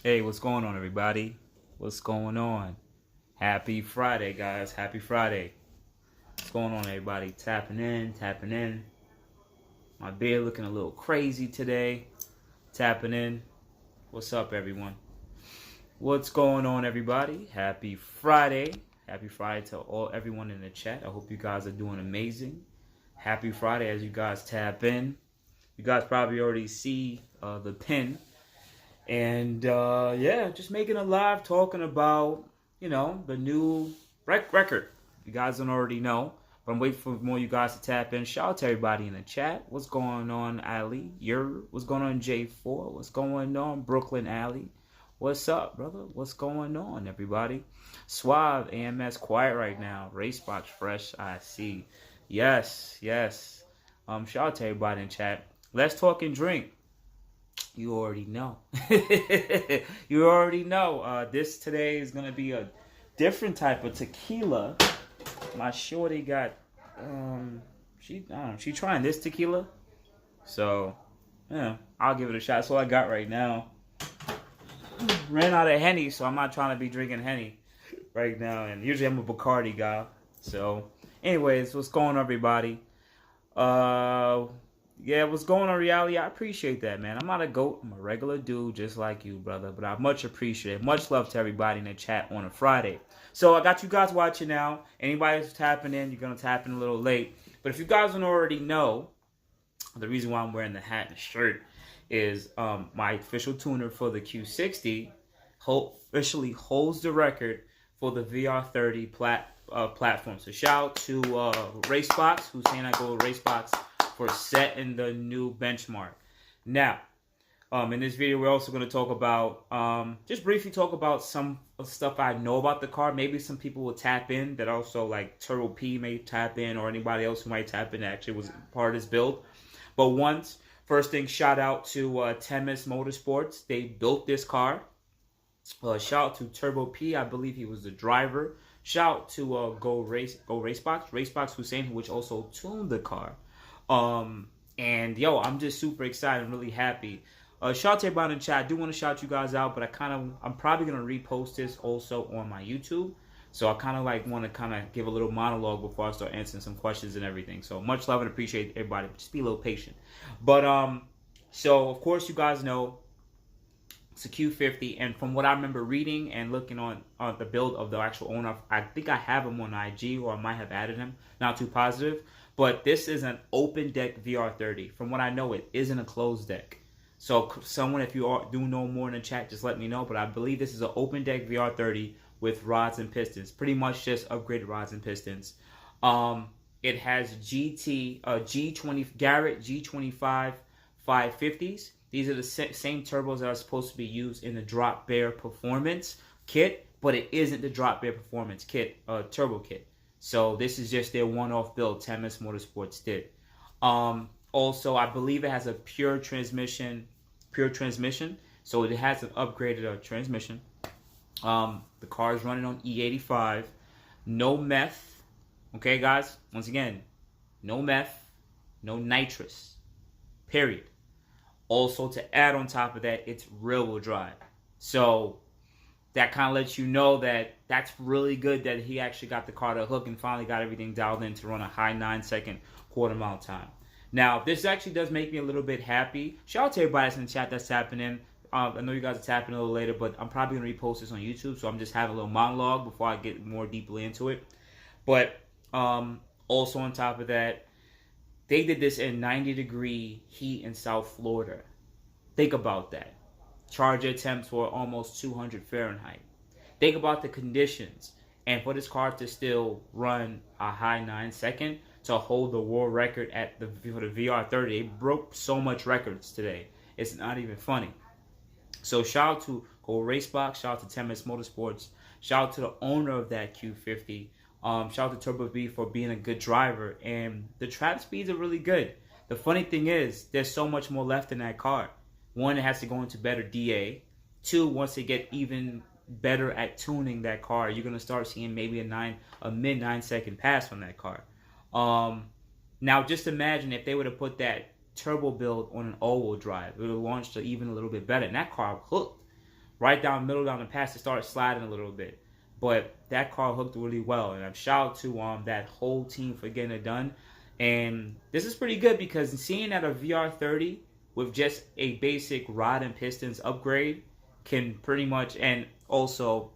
Hey, what's going on, everybody? What's going on? Happy Friday, guys. Happy Friday. What's going on, everybody? Tapping in, tapping in. My beard looking a little crazy today. Tapping in. What's up, everyone? What's going on, everybody? Happy Friday. Happy Friday to everyone in the chat. I hope you guys are doing amazing. Happy Friday as you guys tap in. You guys probably already see the pin. And yeah, just making a live talking about, you know, the new record. You guys don't already know, but I'm waiting for more of you guys to tap in. Shout out to everybody in the chat. What's going on, Ali? What's going on, J4? What's going on, Brooklyn Ali? What's up, brother? What's going on, everybody? Suave, AMS, quiet right now. Racebox, fresh, I see. Yes, yes. Shout out to everybody in chat. Let's talk and drink. You already know. You already know. This today is gonna be a different type of tequila. My shorty got she trying this tequila. So yeah, I'll give it a shot. That's all I got right now. Ran out of Henny, so I'm not trying to be drinking Henny right now. And usually I'm a Bacardi guy. So anyways, what's going on, everybody? Yeah, what's going on, reality? I appreciate that, man. I'm not a goat. I'm a regular dude just like you, brother. But I much appreciate it. Much love to everybody in the chat on a Friday. So I got you guys watching now. Anybody who's tapping in, you're going to tap in a little late. But if you guys don't already know, the reason why I'm wearing the hat and the shirt is my official tuner for the Q60 officially holds the record for the VR30 platform. So shout out to Racebox, who's saying I go to Racebox for setting the new benchmark. Now, in this video, we're also going to talk about, just briefly talk about some stuff I know about the car. Maybe some people will tap in that also, like Turbo P may tap in, or anybody else who might tap in that actually was part of this build. But first thing, shout out to Themis Motorsports. They built this car. Shout out to Turbo P. I believe he was the driver. Shout out to Racebox Hussein, which also tuned the car. And yo, I'm just super excited and really happy. Shout out to everybody in the chat. I do want to shout you guys out, but I'm probably gonna repost this also on my YouTube. So I kind of like want to give a little monologue before I start answering some questions and everything. So much love and appreciate everybody. Just be a little patient. But so of course you guys know it's a Q50, and from what I remember reading and looking on the build of the actual owner, I think I have him on IG, or I might have added him. Not too positive. But this is an open deck VR30. From what I know, it isn't a closed deck. So someone, if you do know more in the chat, just let me know. But I believe this is an open deck VR30 with rods and pistons. Pretty much just upgraded rods and pistons. It has Garrett G25 550s. These are the same turbos that are supposed to be used in the Drop Bear Performance kit. But it isn't the Drop Bear Performance kit, turbo kit. So this is just their one-off build. Themis Motorsports did. Also, I believe it has a pure transmission. So it has an upgraded transmission. The car is running on E85. No meth. Okay, guys. Once again, no meth, no nitrous. Period. Also, to add on top of that, it's rear-wheel drive. So that kind of lets you know that that's really good that he actually got the car to hook and finally got everything dialed in to run a high 9-second quarter-mile time. Now, this actually does make me a little bit happy. Shout out to everybody that's in the chat that's tapping in. I know you guys are tapping a little later, but I'm probably going to repost this on YouTube, so I'm just having a little monologue before I get more deeply into it. But also on top of that, they did this in 90-degree heat in South Florida. Think about that. Charger temps were almost 200 Fahrenheit. Think about the conditions. And for this car to still run a high 9-second to hold the world record for the VR30, it broke so much records today. It's not even funny. So shout out to Racebox, shout out to Themis Motorsports, shout out to the owner of that Q50. Shout out to Turbo B for being a good driver. And the trap speeds are really good. The funny thing is, there's so much more left in that car. One, it has to go into better DA. Two, once they get even better at tuning that car, you're going to start seeing maybe a mid 9-second pass on that car. Now, just imagine if they would have put that turbo build on an all-wheel drive. It would have launched even a little bit better. And that car hooked. right down middle down the pass, it started sliding a little bit. But that car hooked really well, and I'm shout out to that whole team for getting it done. And this is pretty good because seeing that a VR30 with just a basic rod and pistons upgrade can pretty much, and also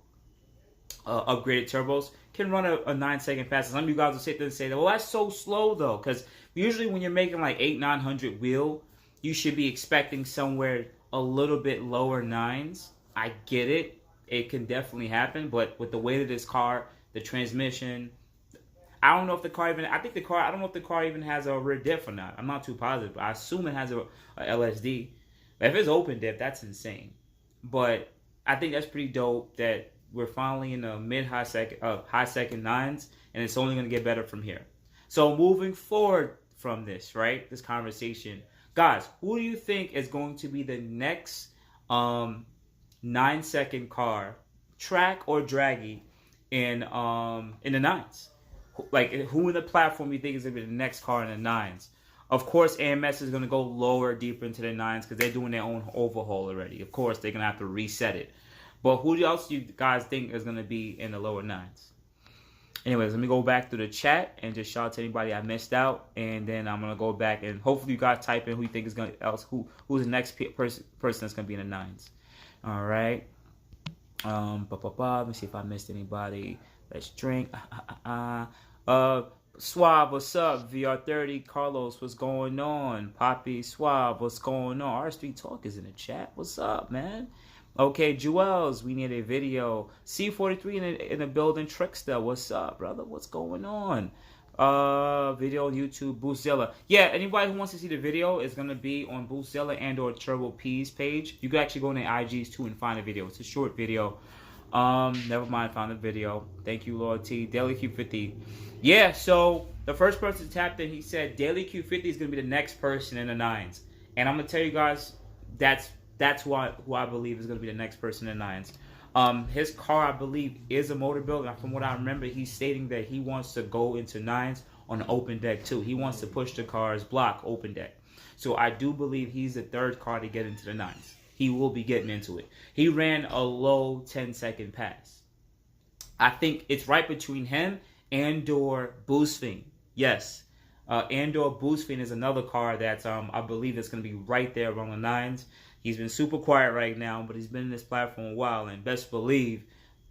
upgraded turbos, can run a 9-second fast. Some of you guys will sit there and say, well, that's so slow though, because usually when you're making like 800-900 wheel, you should be expecting somewhere a little bit lower nines. I get it. It can definitely happen, but with the weight of this car, the transmission, I don't know if the car even, I don't know if the car even has a rear diff or not. I'm not too positive, but I assume it has a LSD. If it's open diff, that's insane. But I think that's pretty dope that we're finally in the high second nines, and it's only going to get better from here. So moving forward from this, right, this conversation, guys, who do you think is going to be the next 9-second car, track or draggy, in the nines? Like, who in the platform you think is going to be the next car in the nines? Of course, AMS is going to go lower, deeper into the nines because they're doing their own overhaul already. Of course, they're going to have to reset it. But who else do you guys think is going to be in the lower nines? Anyways, let me go back to the chat and just shout out to anybody I missed out. And then I'm going to go back and hopefully you guys type in who you think is going to, who's the next person that's going to be in the nines. All right. Let me see if I missed anybody. Let's drink. Suave, what's up? VR30, Carlos, what's going on? Poppy, Suave, what's going on? R3 Talk is in the chat. What's up, man? Okay, Jewels, we need a video. C43 in the building. Trickster, what's up, brother? What's going on? Video on YouTube, Boostzilla. Yeah, anybody who wants to see the video is going to be on Boostzilla and or Turbo P's page. You can actually go on the IGs too and find a video. It's a short video. Never mind, found the video. Thank you, Lord T. Daily Q50. Yeah, so the first person tapped in, he said Daily Q50 is going to be the next person in the nines. And I'm going to tell you guys, that's who I believe is going to be the next person in the nines. His car, I believe, is a motor build. And from what I remember, he's stating that he wants to go into nines on an open deck too. He wants to push the car's block open deck. So I do believe he's the third car to get into the nines. He will be getting into it. He ran a low 10-second pass. I think it's right between him and or Boostfin. Yes. And or Boostfin is another car that I believe is going to be right there around the nines. He's been super quiet right now, but he's been in this platform a while, and best believe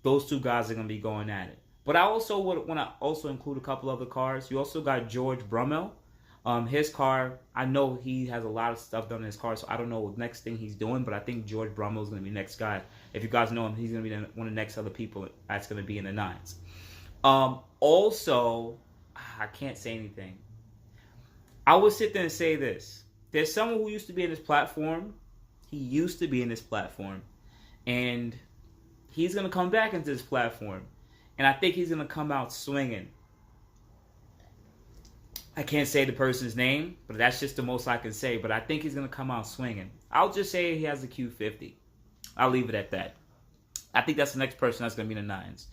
those two guys are going to be going at it. But I also would want to also include a couple other cars. You also got George Brummel. His car, I know he has a lot of stuff done in his car, so I don't know what next thing he's doing, but I think George Brummel is going to be the next guy. If you guys know him, he's going to be one of the next other people that's going to be in the nines. Also, I can't say anything. I would sit there and say this. There's someone who used to be in this platform. He used to be in this platform, and he's going to come back into this platform, and I think he's going to come out swinging. I can't say the person's name, but that's just the most I can say, but I think he's going to come out swinging. I'll just say he has a Q50. I'll leave it at that. I think that's the next person that's going to be in the nines.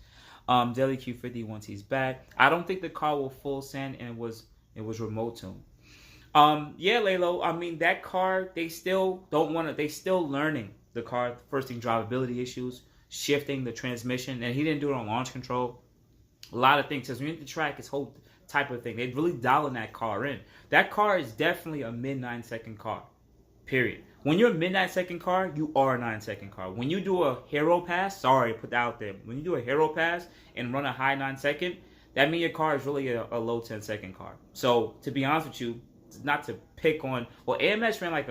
Daily Q50 once he's back. I don't think the car will full send, and it was remote tune. Yeah, Lalo, I mean, that car, they still learning the car. First thing, drivability issues, shifting the transmission, and he didn't do it on launch control. A lot of things, because when you hit the track, it's whole type of thing. They're really dialing that car in. That car is definitely a mid 9-second car, period. When you're a mid 9-second car, you are a 9-second car. When you do a hero pass, sorry, put that out there. When you do a hero pass and run a high 9-second, that means your car is really a low 10-second car. So, to be honest with you, not to pick on, well, AMS ran like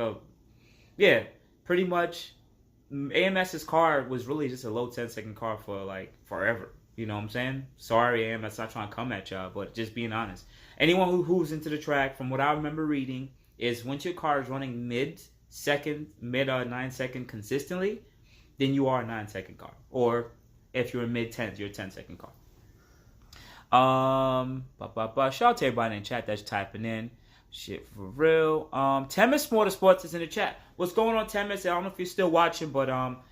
pretty much AMS's car was really just a low 10-second car for like forever. You know what I'm saying? Sorry, AMS, not trying to come at y'all, but just being honest. Anyone who's into the track, from what I remember reading, is once your car is running mid 9-second consistently, then you are a 9-second car. Or if you're a mid-10s, you're a 10-second car. Shout out to everybody in the chat that's typing in. Shit, for real. Temis Motorsports is in the chat. What's going on, Temis? I don't know if you're still watching, but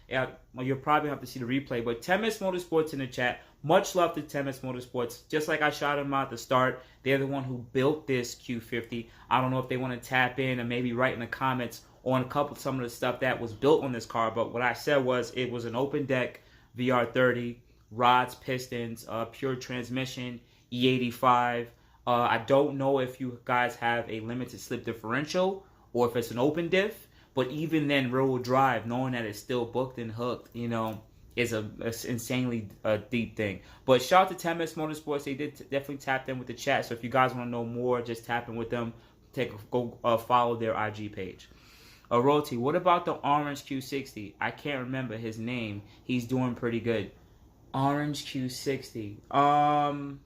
yeah, well, you'll probably have to see the replay. But Temis Motorsports in the chat. Much love to Temis Motorsports. Just like I shouted them out at the start, they're the one who built this Q50. I don't know if they want to tap in and maybe write in the comments on some of the stuff that was built on this car. But what I said was it was an open deck VR30, rods, pistons, pure transmission, E85. I don't know if you guys have a limited slip differential or if it's an open diff. But even then, rear-wheel drive, knowing that it's still booked and hooked, you know, is a insanely deep thing. But shout out to 10S Motorsports. They did definitely tap in with the chat. So if you guys want to know more, just tap in with them. Go follow their IG page. Roti, what about the orange Q60? I can't remember his name. He's doing pretty good. Orange Q60. I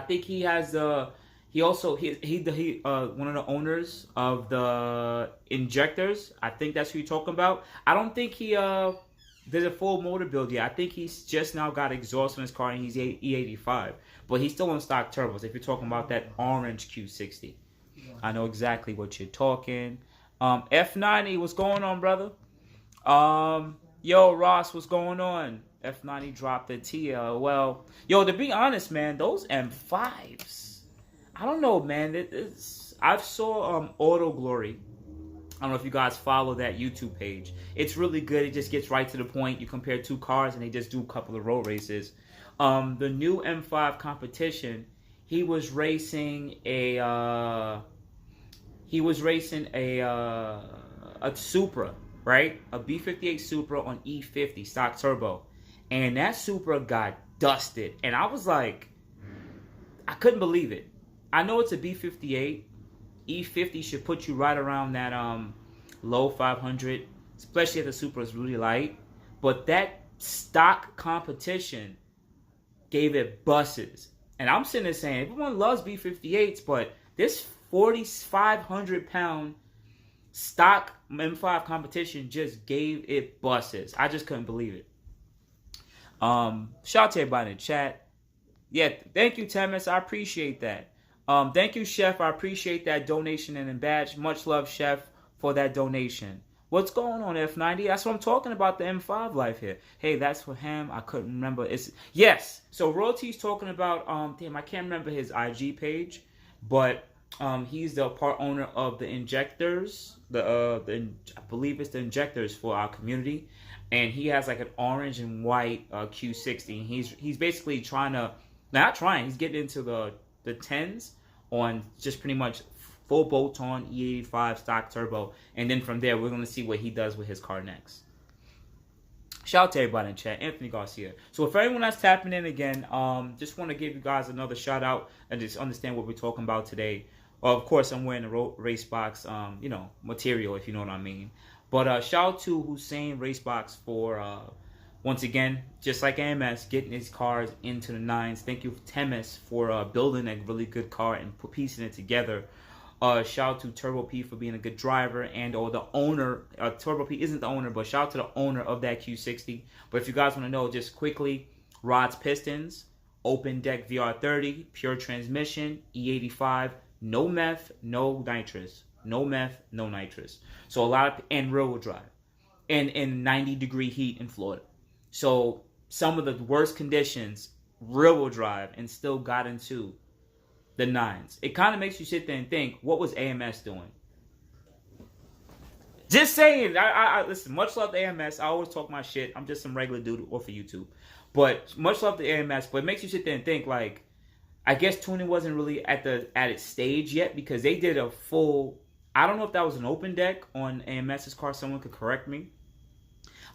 think he has the. He also he one of the owners of the injectors. I think that's who you're talking about. I don't think he there's a full motor build yet. I think he's just now got exhaust on his car and he's E85, but he's still on stock turbos. If you're talking about that orange Q60, I know exactly what you're talking. F90, what's going on, brother? Yo, Ross, what's going on? F90 dropped the TL. Well, yo, to be honest, man, those M5s. I don't know, man. I saw Auto Glory. I don't know if you guys follow that YouTube page. It's really good. It just gets right to the point. You compare two cars and they just do a couple of road races. The new M5 competition, he was racing a Supra, right? A B58 Supra on E50 stock turbo. And that Supra got dusted. And I was like, I couldn't believe it. I know it's a B58. E50 should put you right around that low 500, especially if the Supra is really light. But that stock competition gave it buses. And I'm sitting there saying, everyone loves B58s, but this 4,500-pound stock M5 competition just gave it buses. I just couldn't believe it. Shout out to everybody in the chat. Yeah, thank you, Temis. I appreciate that. Thank you, Chef. I appreciate that donation and badge. Much love, Chef, for that donation. What's going on, F90? That's what I'm talking about, the M5 life here. Hey, that's for him. I couldn't remember. Yes. So Royalty's talking about, damn, I can't remember his IG page, but he's the part owner of the injectors. I believe it's the injectors for our community. And he has like an orange and white Q60. He's basically he's getting into the 10s on just pretty much full bolt-on E85 stock turbo, and then from there we're going to see what he does with his car next. Shout out to everybody in chat. Anthony Garcia. So if anyone that's tapping in again, just want to give you guys another shout out and just understand what we're talking about today. Well, of course, I'm wearing the Racebox material, if you know what I mean. But shout out to Hussein Racebox for once again, just like AMS, getting his cars into the 9s. Thank you, Temis, for building a really good car and piecing it together. Shout out to Turbo P for being a good driver or the owner. Turbo P isn't the owner, but shout out to the owner of that Q60. But if you guys want to know, just quickly, rods, pistons, open deck VR30, pure transmission, E85, no meth, no nitrous. No meth, no nitrous. So and rear-wheel drive. And in 90-degree heat in Florida. So some of the worst conditions, rear-wheel drive, and still got into the 9s. It kind of makes you sit there and think, what was AMS doing? Just saying. I listen, much love to AMS. I always talk my shit. I'm just some regular dude off of YouTube. But much love to AMS. But it makes you sit there and think, like, I guess tuning wasn't really at its stage yet, because they did a full, I don't know if that was an open deck on AMS's car. Someone could correct me.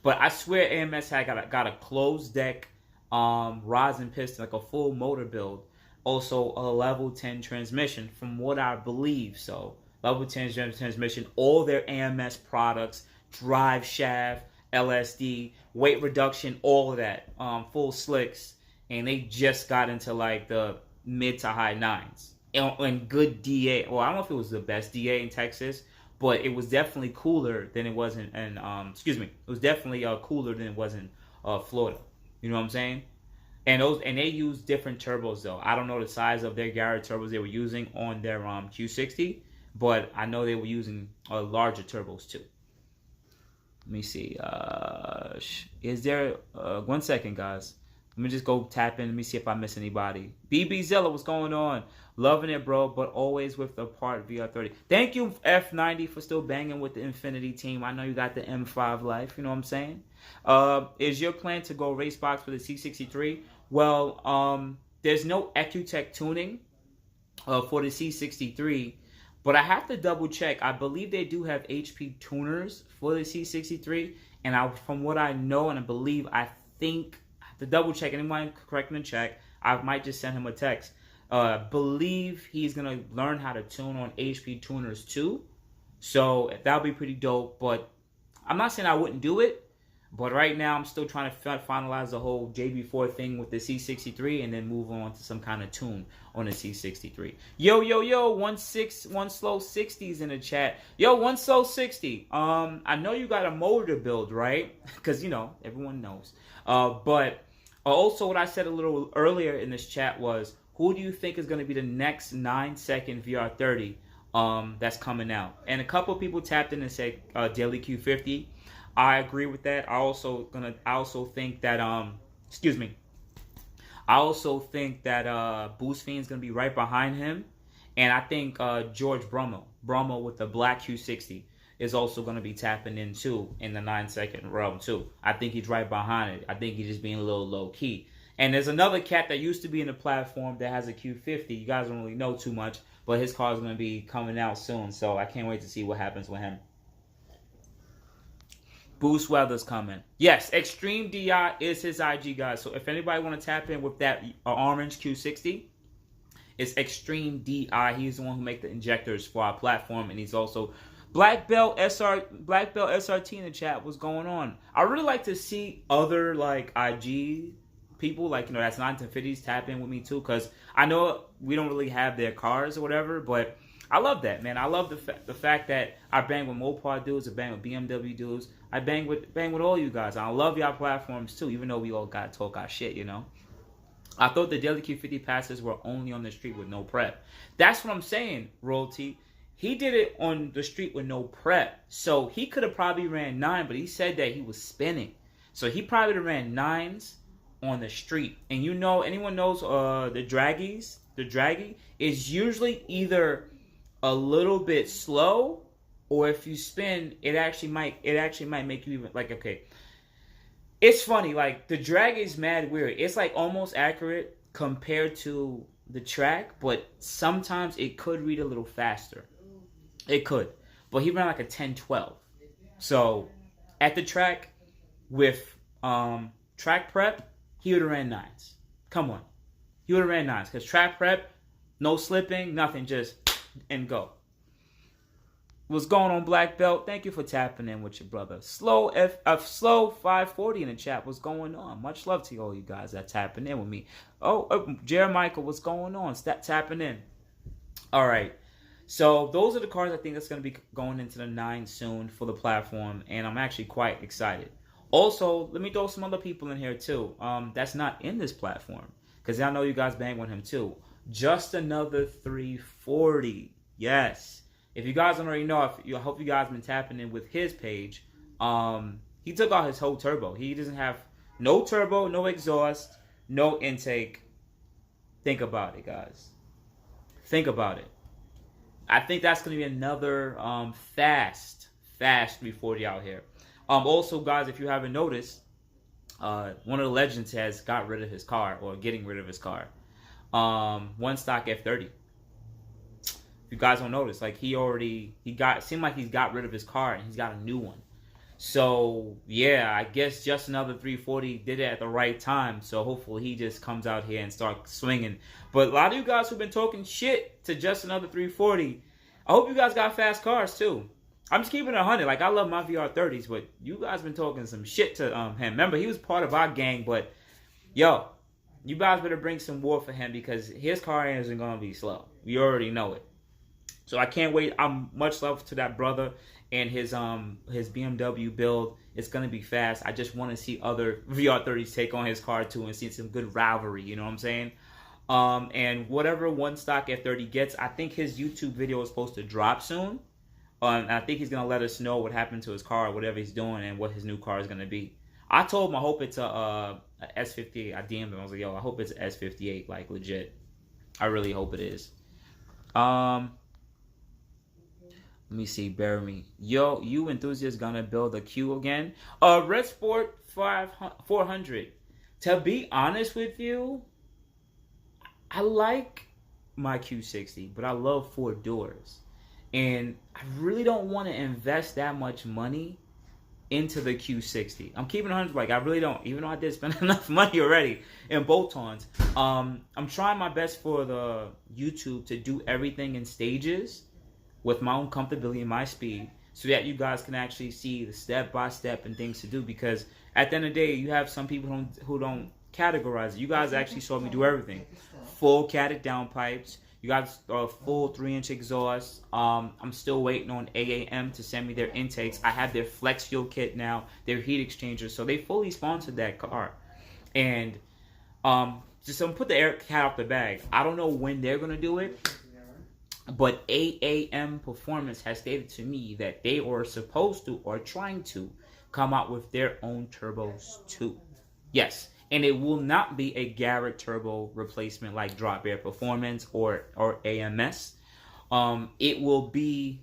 But I swear AMS had got a closed deck, rods and pistons, like a full motor build. Also a level 10 transmission, from what I believe. So level 10 transmission, all their AMS products, drive shaft, LSD, weight reduction, all of that, full slicks. And they just got into like the mid to high 9s. And good DA. Well, I don't know if it was the best DA in Texas, but it was definitely cooler than it was in it was definitely cooler than it was in Florida. You know what I'm saying? And they use different turbos though. I don't know the size of their garage turbos they were using on their Q60, but I know they were using larger turbos too. Let me see. Is there 1 second, guys? Let Let me just go tap in. Let me see if I miss anybody. BB Zilla, what's going on? Loving it, bro, but always with the part VR30. Thank you, F90, for still banging with the Infiniti team. I know you got the M5 life, you know what I'm saying? Is your plan to go race box for the C63? Well, there's no EQTech tuning for the C63, but I have to double check. I believe they do have HP tuners for the C63, and from what I know and I believe, I think, I have to double check. Anyone correct me in chat, I might just send him a text. Believe he's gonna learn how to tune on HP tuners too, so that'll be pretty dope. But I'm not saying I wouldn't do it, but right now I'm still trying to finalize the whole JB4 thing with the C63 and then move on to some kind of tune on the C63. Yo, 1 slow 60s in the chat. Yo, 1 slow 60. I know you got a motor build, right? Because, you know, everyone knows. But also what I said a little earlier in this chat was, who do you think is going to be the next 9-second VR30 that's coming out? And a couple people tapped in and said Daily Q50. I agree with that. I also think that Boost Fiend's gonna be right behind him, and I think George Brummel with the black Q60 is also gonna be tapping in too in the 9-second realm too. I think he's right behind it. I think he's just being a little low key. And there's another cat that used to be in the platform that has a Q50. You guys don't really know too much, but his car is gonna be coming out soon, so I can't wait to see what happens with him. Boost Weather's coming. Yes, Extreme DI is his IG, guys. So if anybody want to tap in with that orange Q60, it's Extreme DI. He's the one who make the injectors for our platform, and he's also Black Belt SRT in the chat. What's going on? I really like to see other like IG people, like, you know, that's not Infinities tap in with me too, because I know we don't really have their cars or whatever, but I love that, man. I love the fact that I bang with Mopar dudes, I bang with BMW dudes, I bang with all you guys. I love y'all platforms too, even though we all gotta talk our shit, you know. I thought the Daily Q50 passes were only on the street with no prep. That's what I'm saying, Royalty. He did it on the street with no prep, so he could have probably ran 9, but he said that he was spinning, so he probably ran 9s on the street. And you know, anyone knows the dragy is usually either a little bit slow, or if you spin, it actually might make you even, like, okay. It's funny, like, the drag is mad weird. It's like almost accurate compared to the track, but sometimes it could read a little faster. It could. But he ran like a 10-12. So at the track with track prep, he would have ran 9s. Come on. He would have ran 9s. Because track prep, no slipping, nothing, just and go. What's going on, Black Belt? Thank you for tapping in with your brother. Slow 540 in the chat. What's going on? Much love to all you guys that tapping in with me. Jeremiah, what's going on? Tapping in. All right. So those are the cars I think that's going to be going into the 9 soon for the platform, and I'm actually quite excited. Also, let me throw some other people in here too. That's not in this platform, because I know you guys bang with him too. Just Another 340. Yes. If you guys don't already know, I hope you guys been tapping in with his page. He took out his whole turbo. He doesn't have no turbo, no exhaust, no intake. Think about it, guys. Think about it. I think that's going to be another fast 340 out here. Also, guys, if you haven't noticed, one of the legends has got rid of his car, or getting rid of his car. One stock F30. If you guys don't notice, like, seemed like he's got rid of his car and he's got a new one. So yeah, I guess Just Another 340 did it at the right time. So hopefully he just comes out here and starts swinging. But a lot of you guys who've been talking shit to Just Another 340, I hope you guys got fast cars too. I'm just keeping it 100. Like, I love my VR30s, but you guys been talking some shit to him. Remember, he was part of our gang, but yo, you guys better bring some war for him, because his car isn't gonna be slow. We already know it. So I can't wait. I'm much love to that brother and his BMW build. It's gonna be fast. I just want to see other VR30s take on his car too and see some good rivalry. You know what I'm saying? And whatever one stock F30 gets, I think his YouTube video is supposed to drop soon. I think he's gonna let us know what happened to his car, or whatever he's doing, and what his new car is gonna be. I told him I hope it's a S58. I DM'd him. I was like, yo, I hope it's a S58, like legit. I really hope it is. Let me see, bear with me. Yo, you enthusiasts gonna build a Q again? Red Sport 400. To be honest with you, I like my Q60, but I love 4 doors. And I really don't want to invest that much money into the Q60. I'm keeping 100, like I really don't, even though I did spend enough money already in bolt-ons. I'm trying my best for the YouTube to do everything in stages with my own comfortability and my speed, so that you guys can actually see the step-by-step and things to do, because at the end of the day, you have some people who don't categorize it. You guys actually saw me do everything. Full catted downpipes. You got a full 3-inch exhaust. I'm still waiting on AAM to send me their intakes. I have their flex fuel kit now, their heat exchangers. So they fully sponsored that car. And just put the air cat out the bag. I don't know when they're going to do it, but AAM Performance has stated to me that they are supposed to or trying to come out with their own turbos too. Yes. And it will not be a Garrett turbo replacement like Drop Air Performance or AMS. It will be,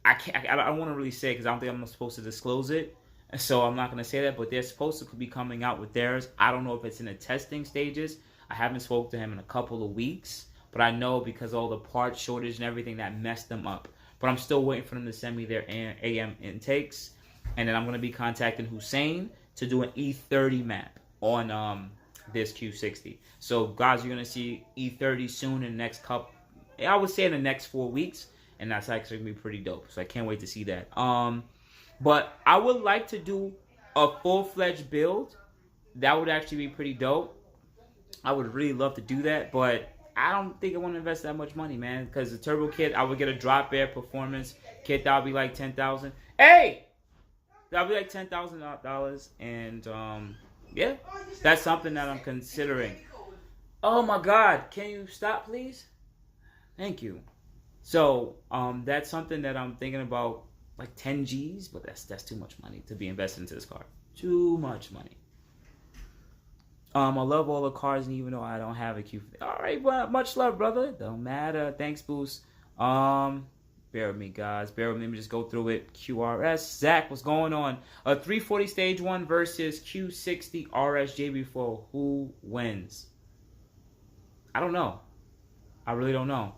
I don't want to really say it because I don't think I'm supposed to disclose it. So I'm not going to say that, but they're supposed to be coming out with theirs. I don't know if it's in the testing stages. I haven't spoken to him in a couple of weeks, but I know because of all the part shortage and everything that messed them up. But I'm still waiting for them to send me their AM intakes. And then I'm going to be contacting Hussein to do an E30 map on this Q60. So guys, you're gonna see E30 soon in the next couple, I would say in the next 4 weeks, and that's actually gonna be pretty dope. So I can't wait to see that. But I would like to do a full-fledged build. That would actually be pretty dope. I would really love to do that, but I don't think I want to invest that much money, man. Because the turbo kit, I would get a Drop Air Performance kit that would be like $10,000. Hey, that would be like $10,000, and yeah, that's something that I'm considering. Oh my God, can you stop, please? Thank you. So, that's something that I'm thinking about, like 10 G's, but that's too much money to be invested into this car. Too much money. I love all the cars, and even though I don't have a Q. All right, well, much love, brother. Don't matter. Thanks, Boost. Bear with me, guys. Bear with me. Let me just go through it. QRS. Zach, what's going on? 340 Stage 1 versus Q60 RS JB4. Who wins? I don't know. I really don't know.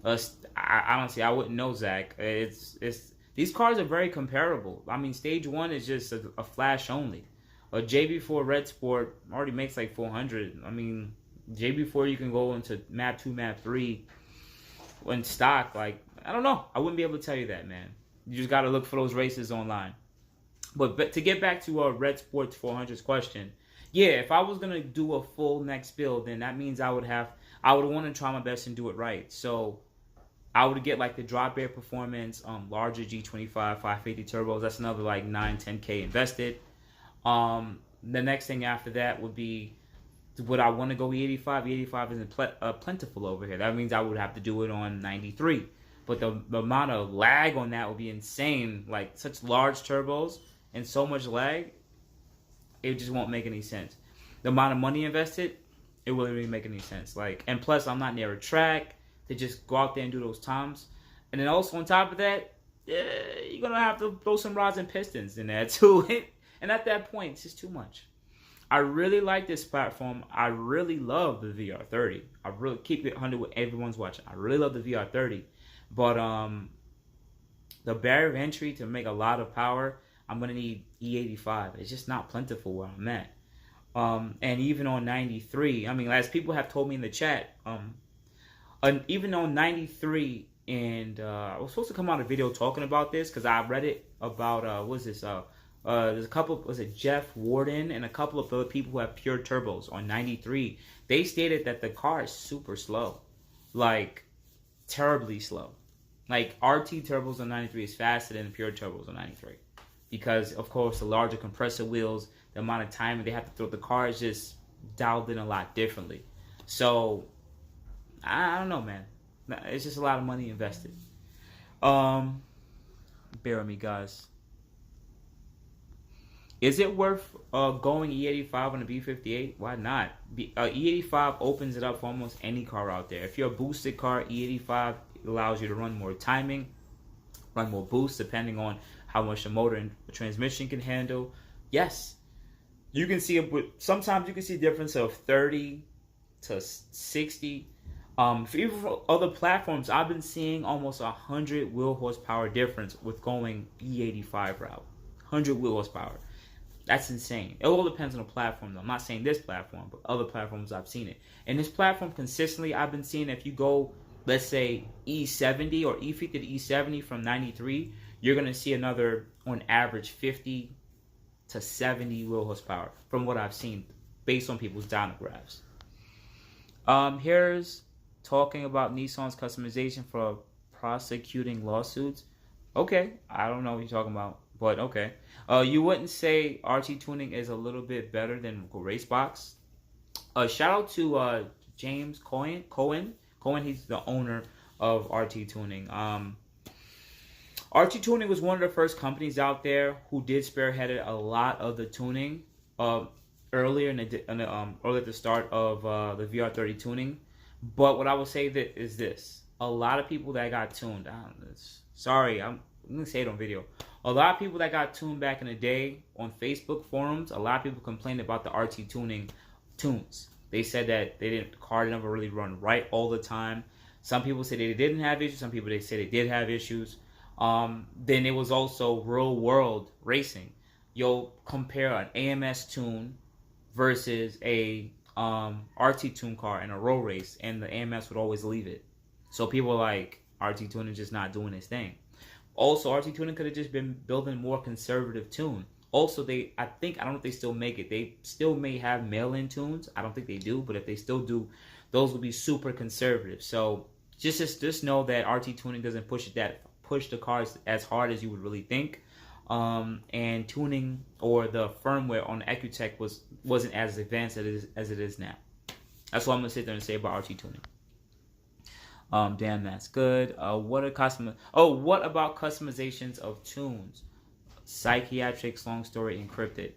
Honestly, I wouldn't know, Zach. These cars are very comparable. I mean, Stage 1 is just a flash only. A JB4 Red Sport already makes like 400. I mean, JB4 you can go into map 2, map 3 in stock. Like, I don't know. I wouldn't be able to tell you that, man. You just got to look for those races online. But to get back to Red Sports 400's question, yeah, if I was going to do a full next build, then that means I would want to try my best and do it right. So I would get like the Drop Air Performance, larger G25, 550 turbos. That's another like 9, 10K invested. The next thing after that would be, would I want to go E85? E85 isn't plentiful over here. That means I would have to do it on 93. But the amount of lag on that would be insane. Like, such large turbos and so much lag, it just won't make any sense. The amount of money invested, it wouldn't really make any sense. Like, and plus, I'm not near a track to just go out there and do those times. And then also on top of that, you're going to have to throw some rods and pistons in there too. And at that point, it's just too much. I really like this platform. I really love the VR30. I really keep it 100 with everyone's watching. I really love the VR30. But the barrier of entry to make a lot of power, I'm going to need E85. It's just not plentiful where I'm at. And even on 93, I mean, as people have told me in the chat, even on 93, and I was supposed to come out a video talking about this because I read it about, what's this? There's a couple, was it Jeff Warden and a couple of other people who have pure turbos on 93. They stated that the car is super slow. Like, terribly slow. Like, RT turbos on 93 is faster than pure turbos on 93. Because, of course, the larger compressor wheels, the amount of time they have to throw, the car is just dialed in a lot differently. So, I don't know, man. It's just a lot of money invested. Bear with me, guys. Is it worth going E85 on a B58? Why not? E85 opens it up for almost any car out there. If you're a boosted car, E85 allows you to run more timing, run more boost, depending on how much the motor and the transmission can handle. Yes, you can see it. Sometimes you can see a difference of 30 to 60. Even for other platforms, I've been seeing almost 100 wheel horsepower difference with going E85 route. 100 wheel horsepower. That's insane. It all depends on the platform, though. I'm not saying this platform, but other platforms I've seen it. And this platform, consistently, I've been seeing if you go, let's say, E70 or E50 to E70 from 93, you're going to see another, on average, 50 to 70 wheel horsepower from what I've seen based on people's dynographs. Here's talking about Nissan's customization for prosecuting lawsuits. Okay, I don't know what you're talking about, but okay. You wouldn't say RT tuning is a little bit better than Racebox? Shout out to James Cohen. He's the owner of RT Tuning. RT Tuning was one of the first companies out there who did spearheaded a lot of the tuning earlier earlier at the start of the VR30 tuning. But what I will say that is this: a lot of people that got tuned. Sorry, I'm gonna say it on video. A lot of people that got tuned back in the day on Facebook forums, a lot of people complained about the RT tuning tunes. They said that the car never really run right all the time. Some people said they didn't have issues. Some people they said they did have issues. Then it was also real world racing. You'll compare an AMS tune versus a RT tune car in a road race, and the AMS would always leave it. So people are like, RT tuning is just not doing its thing. Also, RT tuning could have just been building a more conservative tune. Also, I don't know if they still make it. They still may have mail-in tunes. I don't think they do, but if they still do, those will be super conservative. So just know that RT tuning doesn't push the cars as hard as you would really think. And tuning or the firmware on the EcuTech wasn't as advanced as it is now. That's what I'm gonna sit there and say about RT tuning. Damn, that's good. What about customizations of tunes? Psychiatrics, long story, encrypted.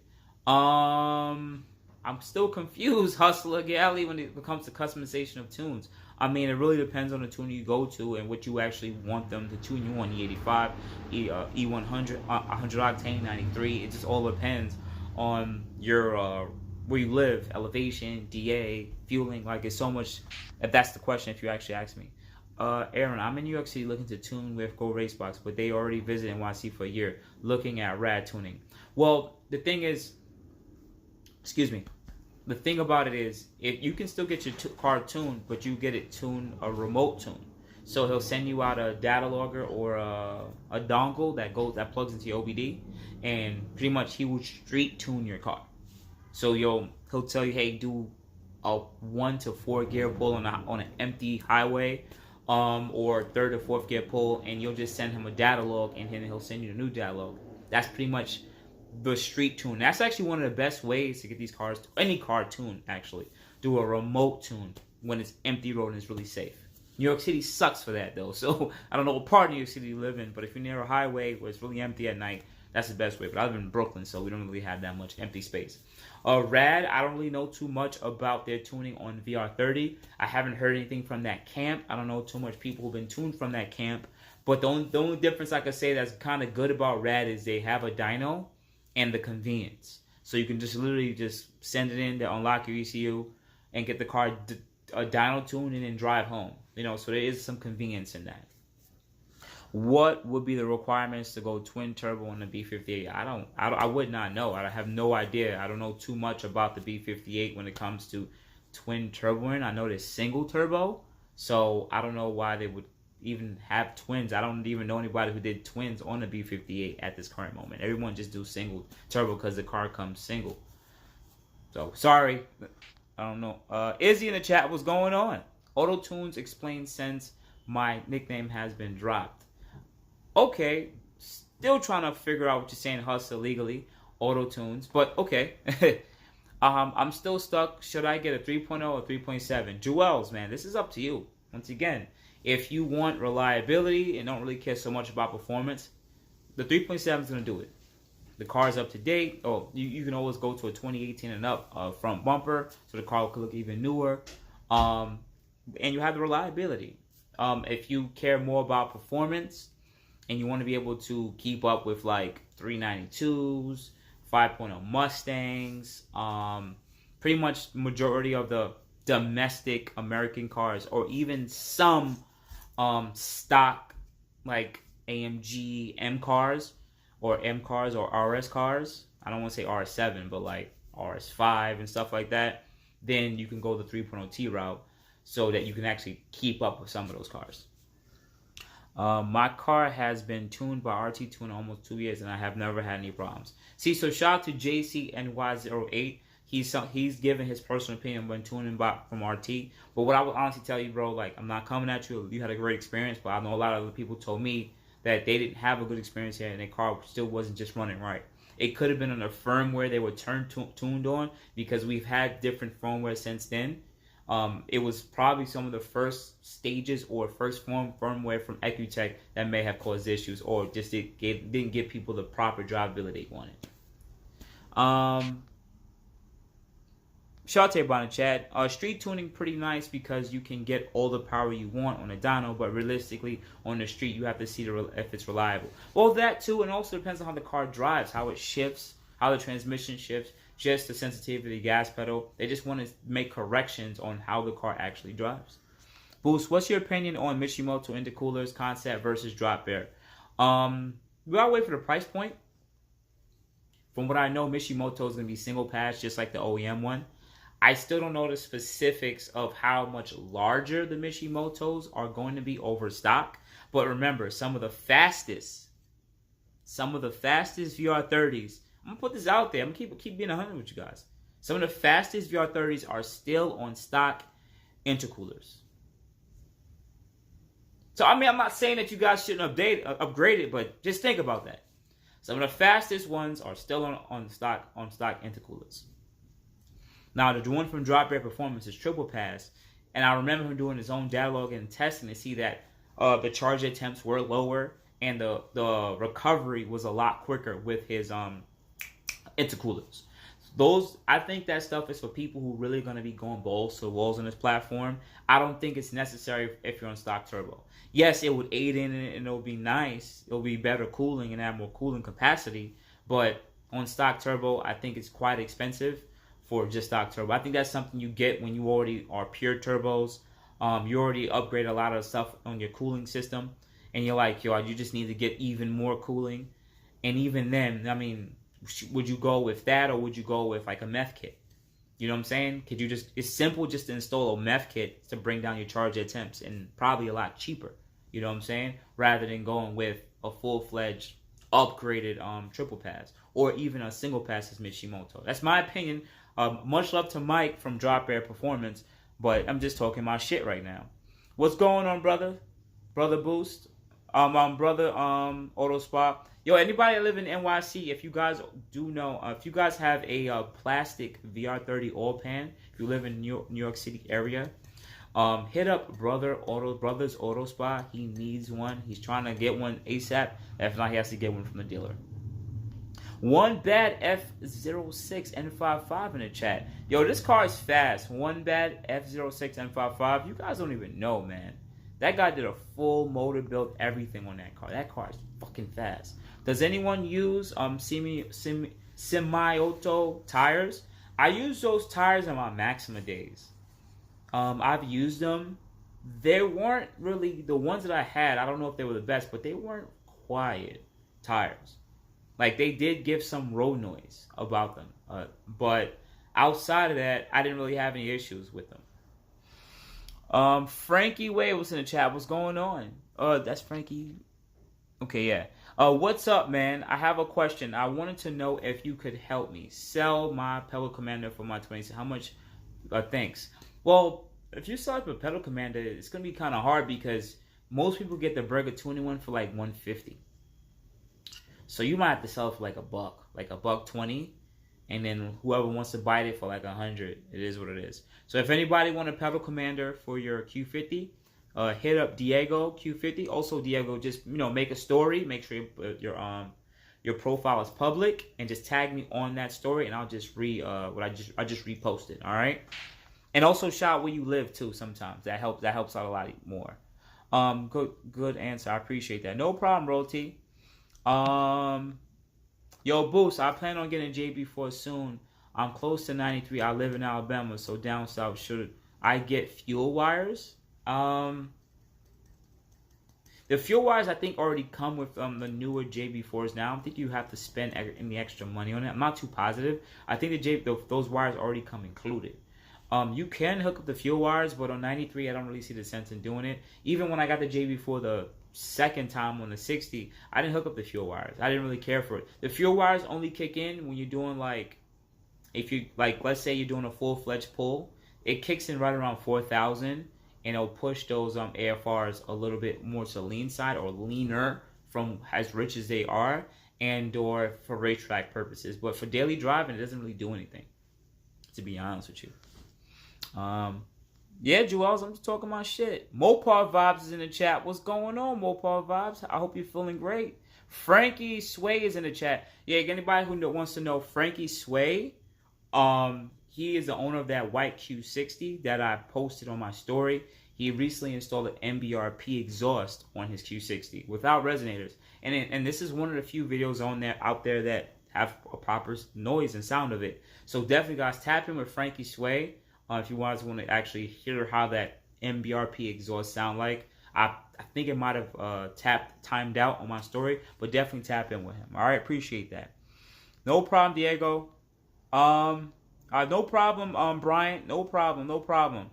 I'm still confused, Hustler Galley, when it comes to customization of tunes. I mean, it really depends on the tune you go to and what you actually want them to tune you on. E85, E100, 100 octane, 93. It just all depends on your where you live, elevation, DA, fueling. Like, it's so much. If that's the question, if you actually ask me. Aaron, I'm in New York City looking to tune with Go Racebox, but they already visited NYC for a year looking at rad tuning. Well, the thing is, the thing about it is, if you can still get your car tuned, but you get it tuned a remote tune. So he'll send you out a data logger or a dongle that plugs into your OBD, and pretty much he will street tune your car. So he'll tell you, hey, do a 1 to 4 gear pull on an empty highway, or 3rd or 4th gear pull, and you'll just send him a data log, and then he'll send you a new data log. That's pretty much the street tune. That's actually one of the best ways to get these cars, any car tuned actually. Do a remote tune when it's empty road and it's really safe. New York City sucks for that though. So I don't know what part of New York City you live in, but if you're near a highway where it's really empty at night, that's the best way. But I live in Brooklyn, so we don't really have that much empty space. Rad, I don't really know too much about their tuning on VR30. I haven't heard anything from that camp. I don't know too much people who've been tuned from that camp. But the only difference I could say that's kind of good about Rad is they have a dyno and the convenience. So you can just literally just send it in to unlock your ECU and get the car a dyno tune and then drive home. You know, so there is some convenience in that. What would be the requirements to go twin turbo on the B58? I would not know. I have no idea. I don't know too much about the B58 when it comes to twin turboing. I know there's single turbo, so I don't know why they would even have twins. I don't even know anybody who did twins on the B58 at this current moment. Everyone just do single turbo because the car comes single. So sorry, I don't know. Izzy in the chat, what's going on? Auto tunes explain since my nickname has been dropped. Okay, still trying to figure out what you're saying, Hustle, legally. Auto tunes, but okay. I'm still stuck. Should I get a 3.0 or 3.7? Jewels, man, this is up to you. Once again, if you want reliability and don't really care so much about performance, the 3.7 is going to do it. the car's up to date. Oh, you can always go to a 2018 and up front bumper, so the car will look even newer. And you have the reliability. If you care more about performance and you want to be able to keep up with like 392s, 5.0 Mustangs, pretty much majority of the domestic American cars, or even some stock like AMG M cars or RS cars. I don't want to say RS7, but like RS5 and stuff like that. Then you can go the 3.0T route so that you can actually keep up with some of those cars. My car has been tuned by RT Tune almost 2 years, and I have never had any problems. See, so shout out to JCNY08. He's given his personal opinion when tuning from RT. But what I would honestly tell you, bro, like, I'm not coming at you. You had a great experience, but I know a lot of other people told me that they didn't have a good experience here, and their car still wasn't just running right. It could have been on the firmware they were tuned on, because we've had different firmware since then. It was probably some of the first stages or first firmware from EXHUAST that may have caused issues, or just didn't give people the proper drivability they wanted. Shout out to everybody in chat. Street tuning pretty nice because you can get all the power you want on a dyno, but realistically on the street you have to see if it's reliable. Well, that too, and also depends on how the car drives, how it shifts, how the transmission shifts, just the sensitivity of the gas pedal. They just want to make corrections on how the car actually drives. Boost, what's your opinion on Mishimoto intercoolers concept versus drop bear? We gotta wait for the price point. From what I know, Mishimoto is going to be single pass, just like the OEM one. I still don't know the specifics of how much larger the Mishimotos are going to be over stock. But remember, some of the fastest VR30s, I'm going to put this out there. I'm going to keep being 100 with you guys. Some of the fastest VR30s are still on stock intercoolers. So, I mean, I'm not saying that you guys shouldn't upgrade it, but just think about that. Some of the fastest ones are still on stock intercoolers. Now, the one from Drop Bear Performance is triple pass, and I remember him doing his own dialogue and testing to see that the charge attempts were lower and the recovery was a lot quicker with his intercoolers. I think that stuff is for people who really going to be going balls to the walls on this platform. I don't think it's necessary if you're on stock turbo. Yes, it would aid in it and it would be nice. It will be better cooling and have more cooling capacity, but on stock turbo, I think it's quite expensive for just stock turbo. I think that's something you get when you already are pure turbos. You already upgrade a lot of stuff on your cooling system, and you're like, yo, you just need to get even more cooling. And even then, I mean, would you go with that, or would you go with like a meth kit? You know what I'm saying? Could you it's simple just to install a meth kit to bring down your charge attempts, and probably a lot cheaper. You know what I'm saying? Rather than going with a full-fledged upgraded triple pass, or even a single pass as Mishimoto. That's my opinion. Much love to Mike from Drop Bear Performance, but I'm just talking my shit right now. What's going on, brother? Brother Boost? Brother Auto Spa. Yo, anybody that live in NYC, if you guys do know, if you guys have a plastic VR30 oil pan, if you live in New York City area, hit up Brothers Auto Spa. He needs one. He's trying to get one ASAP. If not, he has to get one from the dealer. One Bad F06 N55 in the chat. Yo, this car is fast. One Bad F06 N55. You guys don't even know, man. That guy did a full motor build, everything on that car. That car is fucking fast. Does anyone use semi-auto tires? I use those tires on my Maxima days. I've used them. They weren't really the ones that I had. I don't know if they were the best, but they weren't quiet tires. Like, they did give some road noise about them. But outside of that, I didn't really have any issues with them. Frankie Way was in the chat. What's going on? That's Frankie. Okay, yeah. What's up, man? I have a question. I wanted to know if you could help me sell my pedal commander for my 20. How much? Thanks. Well, if you sell a pedal commander, it's gonna be kind of hard because most people get the Burger tuning one for like $150. So you might have to sell it for like $1.20, and then whoever wants to buy it for like $100, it is what it is. So if anybody want a pedal commander for your Q50, hit up Diego Q50. Also, Diego, just make a story. Make sure you put your your profile is public and just tag me on that story, and I'll just I just repost it. All right. And also shout where you live too. Sometimes that helps out a lot more. Good answer. I appreciate that. No problem, Roti. Yo, Boost, I plan on getting a JB4 soon. I'm close to 93. I live in Alabama, so down south. Should I get fuel wires? The fuel wires, I think, already come with the newer JB4s now. I don't think you have to spend any extra money on it. I'm not too positive. I think those wires already come included. You can hook up the fuel wires, but on 93, I don't really see the sense in doing it. Even when I got the JB4 the second time on the 60, I didn't hook up the fuel wires. I didn't really care for it. The fuel wires only kick in when you're doing if you let's say you're doing a full-fledged pull, it kicks in right around 4,000, and it'll push those AFRs a little bit more to the lean side or leaner from as rich as they are, and or for racetrack purposes. But for daily driving, it doesn't really do anything, to be honest with you. Yeah, Jewels, I'm just talking my shit. Mopar Vibes is in the chat. What's going on, Mopar Vibes? I hope you're feeling great. Frankie Sway is in the chat. Yeah, anybody who wants to know Frankie Sway, he is the owner of that white Q60 that I posted on my story. He recently installed an MBRP exhaust on his Q60 without resonators. And this is one of the few videos out there that have a proper noise and sound of it. So definitely, guys, tap in with Frankie Sway. If you guys want to actually hear how that MBRP exhaust sound like. I think it might have timed out on my story, but definitely tap in with him. All right, appreciate that. No problem, Diego. No problem, Bryant. No problem.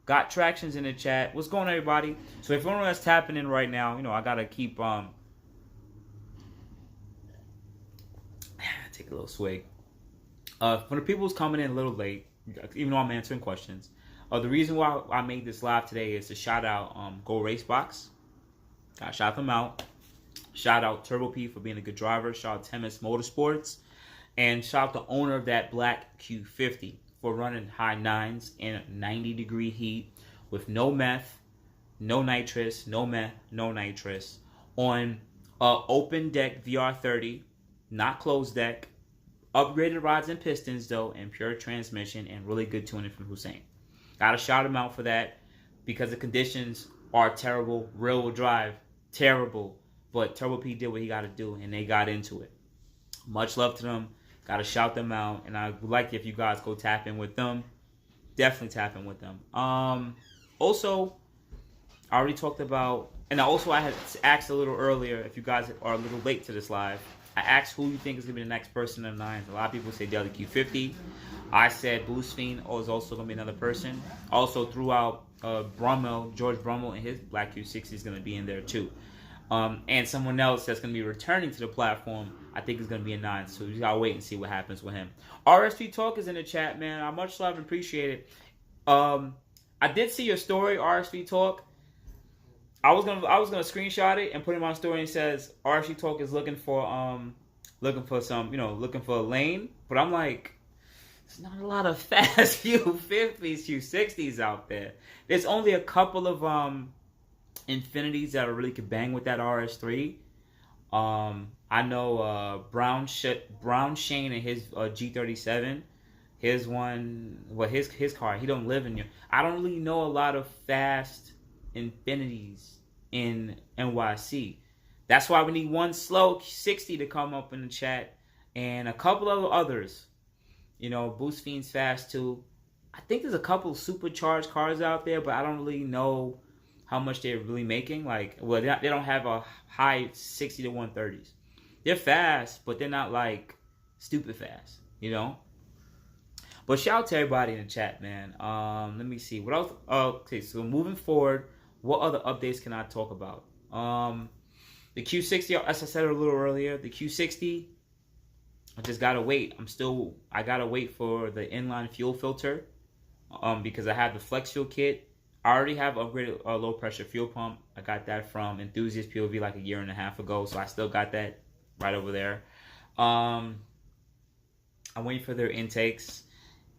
Got Tractions in the chat. What's going on, everybody? So if anyone that's tapping in right now, I gotta keep take a little swig. For the people who's coming in a little late, even though I'm answering questions, the reason why I made this live today is to shout out Go Racebox. I shout them out. Shout out Turbo P for being a good driver. Shout out Temis Motorsports. And shout out the owner of that black Q50 for running high 9s in 90-degree heat with no meth, no nitrous, no meth, no nitrous, on open deck VR30, not closed deck, upgraded rods and pistons though, and pure transmission, and really good tuning from Hussein. Gotta shout him out for that because the conditions are terrible. Rear wheel drive, terrible. But Turbo P did what he got to do, and they got into it. Much love to them. Gotta shout them out, and I would like if you guys go tap in with them. Definitely tap in with them. Also, I already talked about, and I had asked a little earlier, if you guys are a little late to this live, I asked who you think is going to be the next person in the nines. A lot of people say Delta Q50. I said Boost Fiend is also going to be another person. Also threw out George Brummel, and his black Q60 is going to be in there too. And someone else that's going to be returning to the platform, I think is going to be a 9. So we got to wait and see what happens with him. RSP Talk is in the chat, man. I much love and appreciate it. I did see your story, RSP Talk. I was gonna screenshot it and put it in my story and says RSP Talk is looking for a lane. But I'm like, there's not a lot of fast Q50s, Q60s out there. There's only a couple of Infinities that really could bang with that RS3. I know Brown Shane and his G37. His one, well, his car. He don't live in here. I don't really know a lot of fast Infinities in NYC. That's why we need one slow 60 to come up in the chat, and a couple of others. Boost Fiend's fast too. I think there's a couple supercharged cars out there, but I don't really know how much they're really making. They don't have a high 60 to 130s. They're fast, but they're not like stupid fast, But shout out to everybody in the chat, man. Let me see. What else? Okay, so moving forward, what other updates can I talk about? The Q60, as I said a little earlier, the Q60, I just gotta wait. I gotta wait for the inline fuel filter, because I have the flex fuel kit. I already have upgraded a low pressure fuel pump. I got that from Enthusiast POV like a year and a half ago, so I still got that right over there. I'm waiting for their intakes,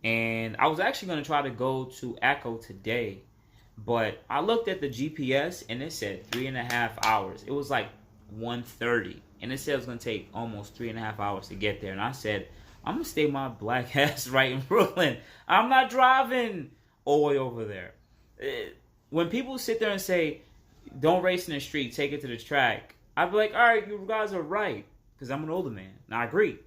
and I was actually going to try to go to Echo today, but I looked at the GPS and it said 3.5 hours. It was like 1:30 and it said it was gonna take almost 3.5 hours to get there. And I said, I'm gonna stay my black ass right in Brooklyn. I'm not driving all the way over there. When people sit there and say, don't race in the street, take it to the track, I'd be like, all right, you guys are right, because I'm an older man, and I agree.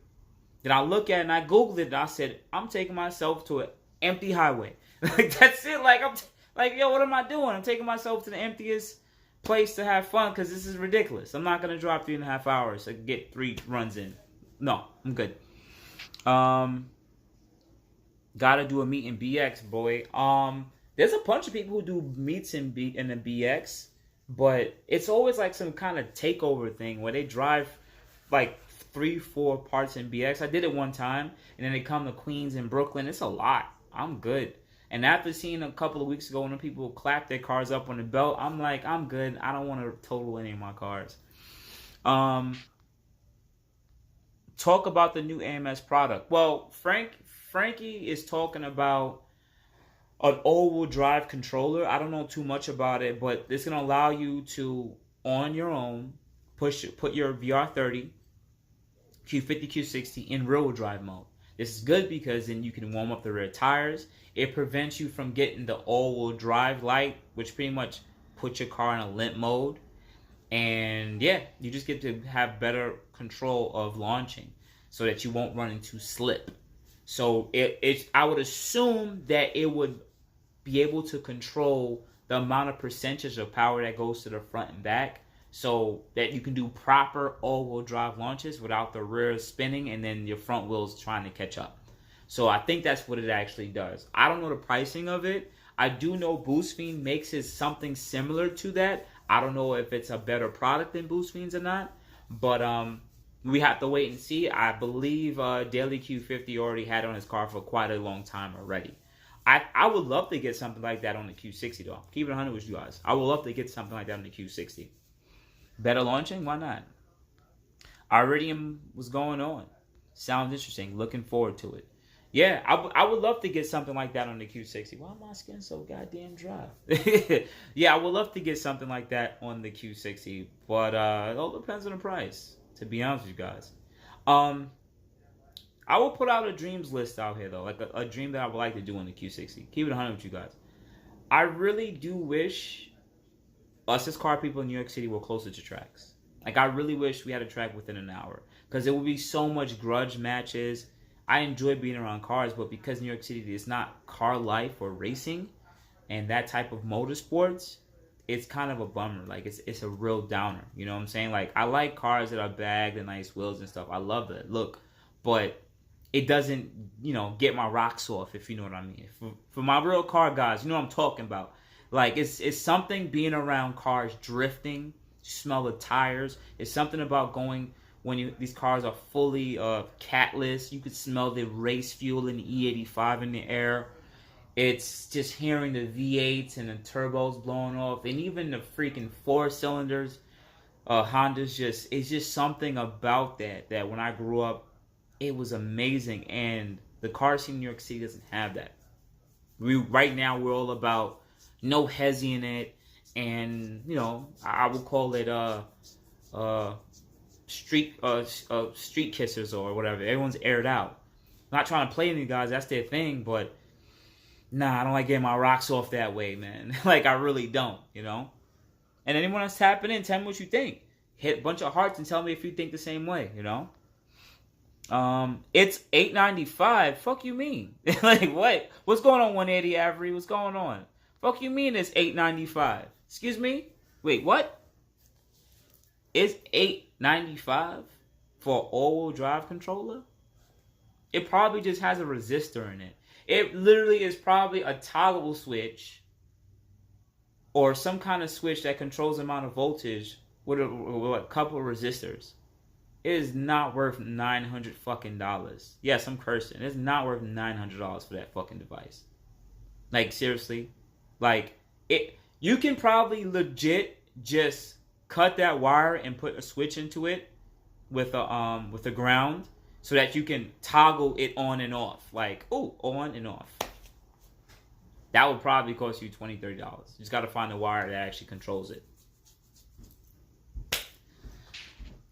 Then I look at it and I Googled it and I said, I'm taking myself to an empty highway. Like, that's it. Like, yo, what am I doing? I'm taking myself to the emptiest place to have fun because this is ridiculous. I'm not going to drive 3.5 hours to get 3 runs in. No, I'm good. Gotta do a meet in BX, boy. There's a bunch of people who do meets in the BX, but it's always like some kind of takeover thing where they drive like 3-4 parts in BX. I did it one time, and then they come to Queens and Brooklyn. It's a lot. I'm good. And after seeing a couple of weeks ago when people clap their cars up on the belt, I'm like, I'm good. I don't want to total any of my cars. Talk about the new AMS product. Well, Frankie is talking about an all-wheel drive controller. I don't know too much about it, but it's going to allow you to, on your own, put your VR30, Q50, Q60 in rear-wheel drive mode. This is good because then you can warm up the rear tires. It prevents you from getting the all-wheel drive light, which pretty much puts your car in a limp mode. And yeah, you just get to have better control of launching so that you won't run into slip. So I would assume that it would be able to control the amount of percentage of power that goes to the front and back, so that you can do proper all-wheel drive launches without the rear spinning and then your front wheels trying to catch up. So I think that's what it actually does. I don't know the pricing of it. I do know Boost Fiend makes it something similar to that. I don't know if it's a better product than Boost Fiend's or not, but we have to wait and see. I believe Daily Q50 already had it on his car for quite a long time already. I would love to get something like that on the Q60 though. Keep it 100 with you guys. I would love to get something like that on the Q60. Better launching? Why not? Iridium was going on. Sounds interesting. Looking forward to it. Yeah, I would love to get something like that on the Q60. Why am my skin so goddamn dry? Yeah, I would love to get something like that on the Q60, but it all depends on the price, to be honest with you guys. I will put out a dreams list out here, though, like a dream that I would like to do on the Q60. Keep it 100 with you guys. I really do wish us as car people in New York City were closer to tracks. Like, I really wish we had a track within an hour, because there would be so much grudge matches. I enjoy being around cars, but because New York City is not car life or racing and that type of motorsports, it's kind of a bummer. Like, it's a real downer. You know what I'm saying? Like, I like cars that are bagged and nice wheels and stuff. I love that look, but it doesn't, get my rocks off, if you know what I mean. For my real car guys, you know what I'm talking about. Like, it's something being around cars drifting, smell the tires. It's something about going when these cars are fully catless. You could smell the race fuel in the E85 in the air. It's just hearing the V8s and the turbos blowing off, and even the freaking 4 cylinders. Honda's it's just something about that when I grew up, it was amazing. And the car scene in New York City doesn't have that. Right now we're all about no hezzy in it, and I would call it street kissers or whatever. Everyone's aired out. Not trying to play any guys, that's their thing, but nah, I don't like getting my rocks off that way, man. Like, I really don't, And anyone that's tapping in, tell me what you think. Hit a bunch of hearts and tell me if you think the same way, It's $895. Fuck you mean? Like, what? What's going on, 180 Avery? What's going on? Fuck you mean it's $895? Excuse me? Wait, what? It's $895 for an all-wheel drive controller? It probably just has a resistor in it. It literally is probably a toggle switch or some kind of switch that controls the amount of voltage with a couple of resistors. It is not worth $900 fucking dollars. Yes, I'm cursing. It's not worth $900 for that fucking device. Like, seriously. Like, you can probably legit just cut that wire and put a switch into it with a ground so that you can toggle it on and off. Like, on and off. That would probably cost you $20, $30. You just got to find a wire that actually controls it.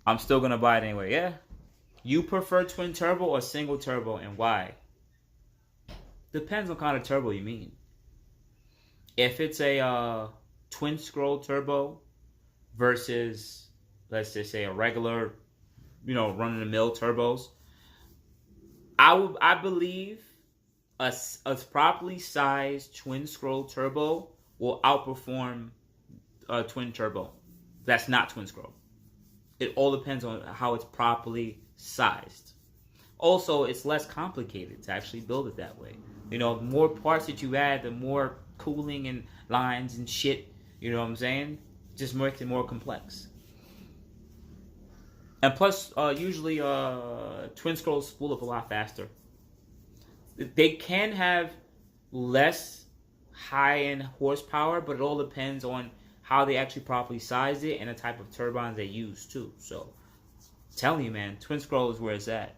I'm still gonna buy it anyway. Yeah. You prefer twin turbo or single turbo, and why? Depends on kind of turbo you mean. If it's a twin scroll turbo versus, let's just say, a regular, run-of-the-mill turbos, I believe a properly sized twin scroll turbo will outperform a twin turbo that's not twin scroll. It all depends on how it's properly sized. Also, it's less complicated to actually build it that way. The more parts that you add, the more cooling and lines and shit, you know what I'm saying? Just makes it more complex. And plus, usually twin scrolls spool up a lot faster. They can have less high-end horsepower, but it all depends on how they actually properly size it and the type of turbines they use too. So, I'm telling you, man, twin scroll is where it's at.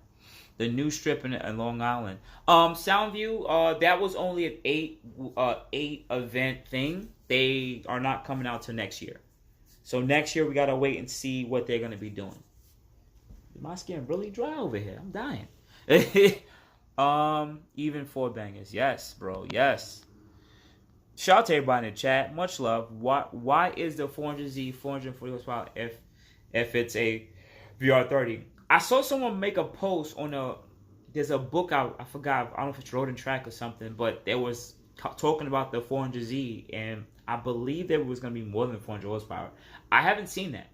The new strip in Long Island. Soundview, that was only an 8 event thing. They are not coming out till next year. So next year we gotta wait and see what they're gonna be doing. My skin really dry over here. I'm dying. Even 4 bangers. Yes, bro. Yes. Shout out to everybody in the chat. Much love. Why is the 400Z 440 horsepower if it's a VR30? I saw someone make a post on there's a book out, I forgot, I don't know if it's Road and Track or something, but they was talking about the 400Z, and I believe there was going to be more than 400 horsepower. I haven't seen that,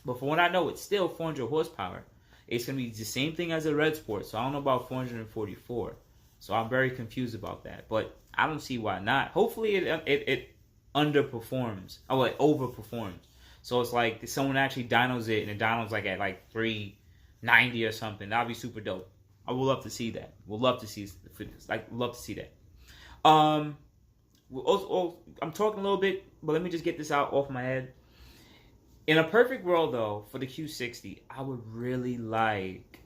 but from what I know, it's still 400 horsepower. It's going to be the same thing as a Red Sport, so I don't know about 444. So I'm very confused about that, but I don't see why not. Hopefully it underperforms, or it overperforms. So it's like someone actually dynos it, and the dyno's like at like 390 or something. That'd be super dope. I would love to see that. Love to see that. I'm talking a little bit, but let me just get this out off my head. In a perfect world, though, for the Q60, I would really like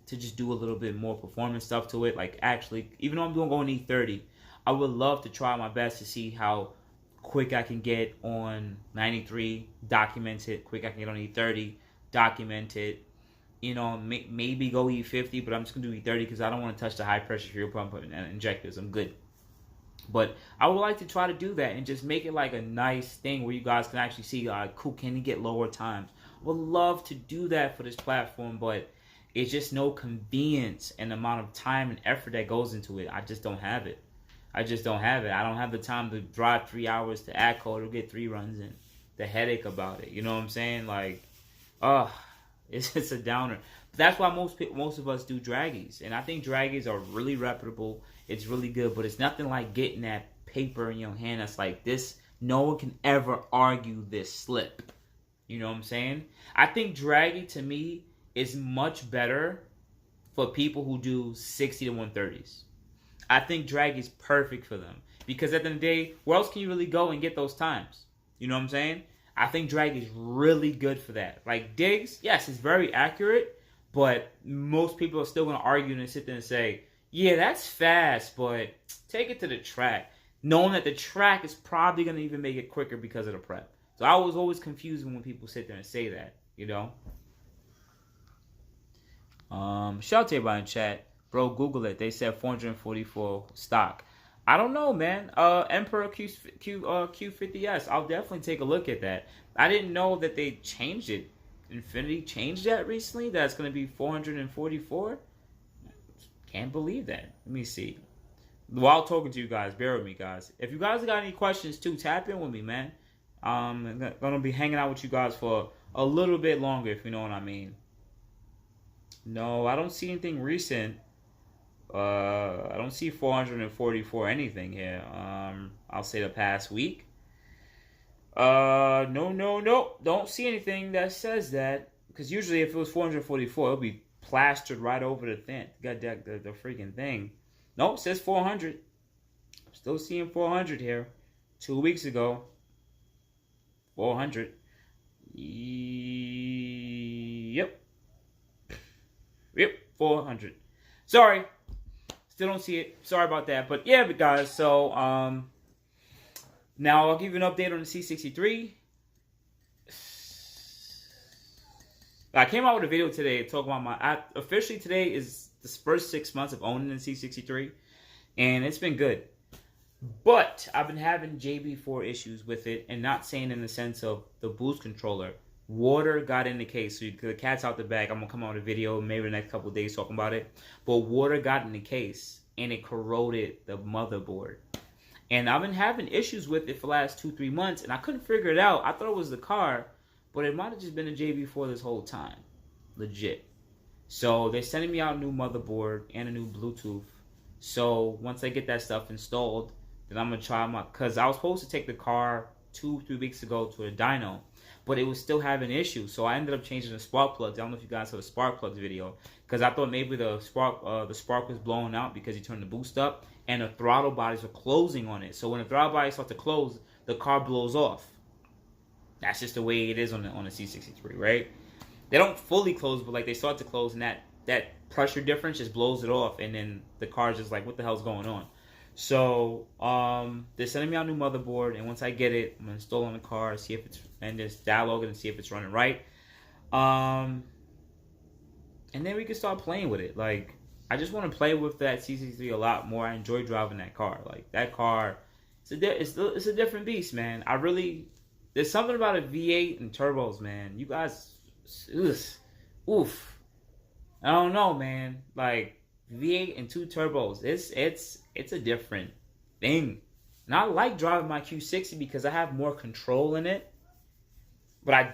to just do a little bit more performance stuff to it. Like, actually, even though I'm going E30, I would love to try my best to see how quick I can get on 93, document it. Quick I can get on E30, document it. Maybe go E50, but I'm just going to do E30 because I don't want to touch the high-pressure fuel pump and injectors. I'm good. But I would like to try to do that and just make it like a nice thing where you guys can actually see, cool, can you get lower times? I would love to do that for this platform, but it's just no convenience and the amount of time and effort that goes into it. I just don't have it. I don't have the time to drive 3 hours to ACO to get 3 runs in. The headache about it. You know what I'm saying? Like, it's a downer. But that's why most of us do draggies. And I think draggies are really reputable. It's really good. But it's nothing like getting that paper in your hand that's like this. No one can ever argue this slip. You know what I'm saying? I think draggy to me is much better for people who do 60 to 130s. I think draggy is perfect for them. Because at the end of the day, where else can you really go and get those times? You know what I'm saying? I think drag is really good for that. Like digs, yes, it's very accurate, but most people are still going to argue and sit there and say, yeah, that's fast, but take it to the track. Knowing that the track is probably going to even make it quicker because of the prep. So I was always confused when people sit there and say that, Shout out to everybody in chat. Bro, Google it. They said 444 stock. I don't know, man. Emperor Q50S. I'll definitely take a look at that. I didn't know that they changed it. Infiniti changed that recently. That's going to be 444. Can't believe that. Let me see. While talking to you guys, bear with me, guys. If you guys got any questions too, tap in with me, man. I'm going to be hanging out with you guys for a little bit longer, if you know what I mean. No, I don't see anything recent. I don't see 444 anything here. I'll say the past week. No. Don't see anything that says that. Because usually if it was 444, it'll be plastered right over the thing. Got the freaking thing. Nope, it says 400. I'm still seeing 400 here. 2 weeks ago. 400. Yep, 400. Sorry. Still don't see it. Sorry about that. But yeah, guys, so now I'll give you an update on the C63. I came out with a video today talking about officially today is the first 6 months of owning the C63, and it's been good. But I've been having JB4 issues with it, and not saying in the sense of the boost controller. Water got in the case, so the cat's out the bag. I'm gonna come out with a video maybe the next couple of days talking about it. But water got in the case, and it corroded the motherboard. And I've been having issues with it for the last 2-3 months, and I couldn't figure it out. I thought it was the car, but it might have just been a JB4 this whole time. Legit. So they're sending me out a new motherboard and a new Bluetooth. So once I get that stuff installed, then I'm going to try because I was supposed to take the car 2-3 weeks ago to a dyno, but it was still having issues. So I ended up changing the spark plugs. I don't know if you guys saw the spark plugs video, because I thought maybe the spark was blowing out because you turned the boost up and the throttle bodies were closing on it. So when the throttle bodies start to close, the car blows off. That's just the way it is on the C63, right? They don't fully close, but like they start to close, and that pressure difference just blows it off, and then the car's just like, what the hell's going on? So they're sending me out a new motherboard, and once I get it, I'm gonna install it on the car, see if it's, and just dialogue it and see if it's running right. And then we can start playing with it. Like, I just want to play with that C63 a lot more. I enjoy driving that car. Like, that car, it's a different beast, man. There's something about a V8 and turbos, man. You guys, oof. I don't know, man. Like, V8 and 2 turbos, it's a different thing. And I like driving my Q60 because I have more control in it. But I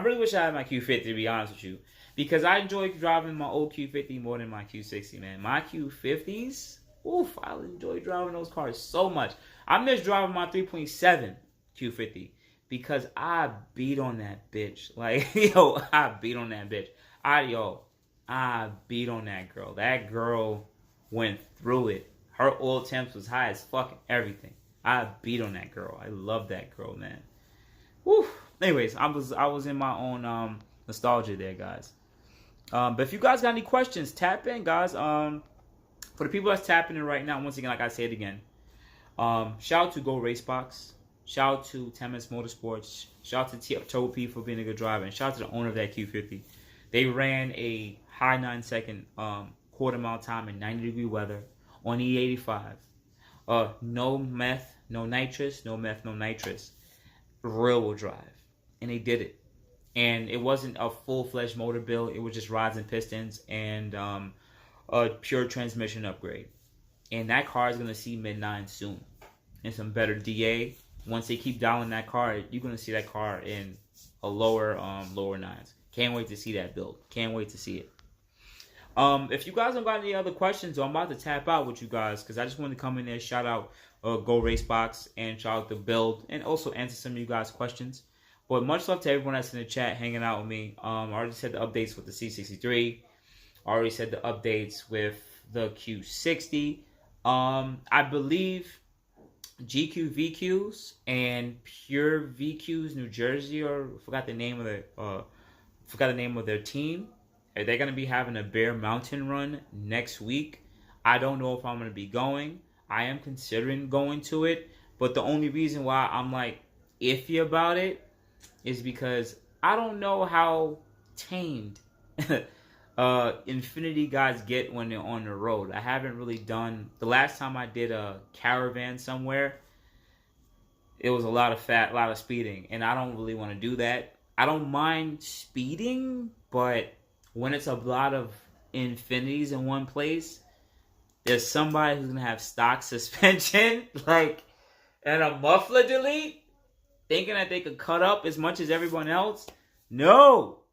really wish I had my Q50, to be honest with you, because I enjoy driving my old Q50 more than my Q60, man. My Q50s, oof, I enjoy driving those cars so much. I miss driving my 3.7 Q50 because I beat on that bitch. Like, yo, I beat on that bitch. I beat on that girl. That girl went through it. Her oil temps was high as fucking everything. I beat on that girl. I love that girl, man. Woo. Anyways, I was in my own nostalgia there, guys. But if you guys got any questions, tap in, guys. For the people that's tapping in right now, once again, like I said again, shout out to Go Racebox. Shout out to Temis Motorsports. Shout out to Turbo P for being a good driver. And shout out to the owner of that Q50. They ran a high 9-second quarter mile time in 90-degree weather on E85. No meth, no nitrous, no meth, no nitrous. Rear-wheel drive. And they did it. And it wasn't a full-fledged motor build. It was just rods and pistons and a pure transmission upgrade. And that car is going to see mid-9 soon. And some better DA. Once they keep dialing that car, you're going to see that car in a lower 9s. Can't wait to see that build. Can't wait to see it. If you guys don't got any other questions, I'm about to tap out with you guys because I just wanted to come in there, shout out Go Racebox, and shout out the build, and also answer some of you guys' questions. But much love to everyone that's in the chat hanging out with me. I already said the updates with the C63. I already said the updates with the Q60. I believe GQ VQs and Pure VQs New Jersey, or forgot the name of their team. They're going to be having a Bear Mountain run next week. I don't know if I'm going to be going. I am considering going to it. But the only reason why I'm like iffy about it is because I don't know how tamed Infiniti guys get when they're on the road. I haven't really done... The last time I did a caravan somewhere, it was a lot of speeding. And I don't really want to do that. I don't mind speeding, but when it's a lot of Infinitis in one place, there's somebody who's going to have stock suspension, like, and a muffler delete, thinking that they could cut up as much as everyone else. No,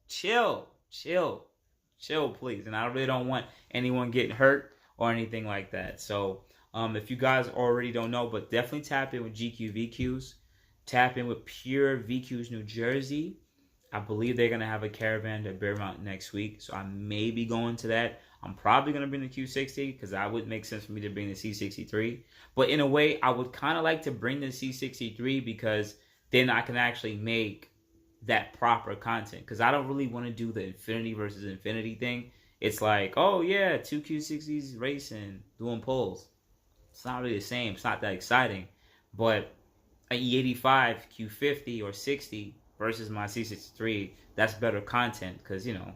chill, please. And I really don't want anyone getting hurt or anything like that. So, if you guys already don't know, but definitely tap in with GQ VQs. Tap in with Pure VQs New Jersey. I believe they're going to have a caravan at Bear Mountain next week, so I may be going to that. I'm probably going to bring the Q60 because that would make sense for me to bring the C63. But in a way, I would kind of like to bring the C63 because then I can actually make that proper content. Because I don't really want to do the Infiniti versus Infiniti thing. It's like, oh yeah, 2 Q60s racing, doing pulls. It's not really the same. It's not that exciting. But an E85, Q50, or 60 versus my C63, that's better content because, you know,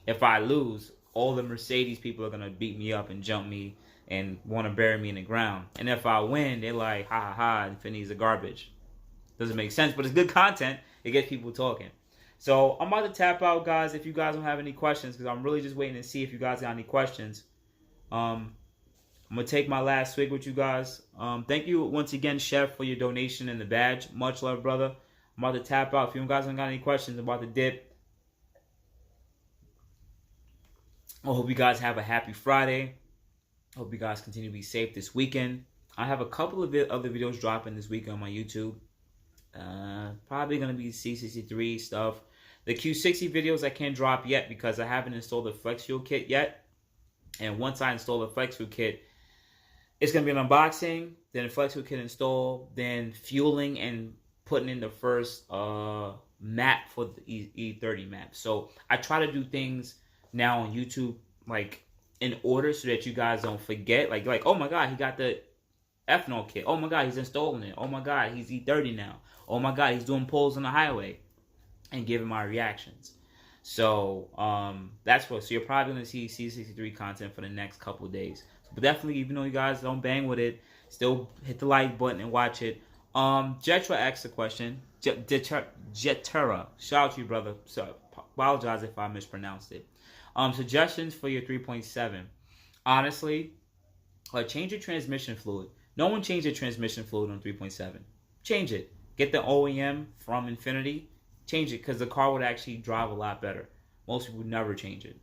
if I lose, all the Mercedes people are going to beat me up and jump me and want to bury me in the ground. And if I win, they're like, ha ha ha, Infini's a garbage. Doesn't make sense, but it's good content. It gets people talking. So I'm about to tap out, guys, if you guys don't have any questions, because I'm really just waiting to see if you guys got any questions. I'm going to take my last swig with you guys. Thank you once again, Chef, for your donation and the badge. Much love, brother. I'm about to tap out. If you guys don't got any questions about the dip, I hope you guys have a happy Friday. I hope you guys continue to be safe this weekend. I have a couple of other videos dropping this weekend on my YouTube. Probably going to be C63 stuff. The Q60 videos I can't drop yet because I haven't installed the Flex Fuel kit yet. And once I install the Flex Fuel kit, it's going to be an unboxing, then a Flex Fuel kit install, then fueling and putting in the first map for the E30 map. So I try to do things now on YouTube like in order so that you guys don't forget. Like oh my God, he got the ethanol kit. Oh my God, he's installing it. Oh my God, he's E30 now. Oh my God, he's doing pulls on the highway and giving my reactions. So that's what. So you're probably gonna see C63 content for the next couple of days. But definitely, even though you guys don't bang with it, still hit the like button and watch it. Jetra asked a question. Jetera, shout out to you, brother. So apologize if I mispronounced it. Suggestions for your 3.7. Honestly, change your transmission fluid. No one changed their transmission fluid on 3.7. Change it. Get the OEM from Infiniti. Change it because the car would actually drive a lot better. Most people would never change it.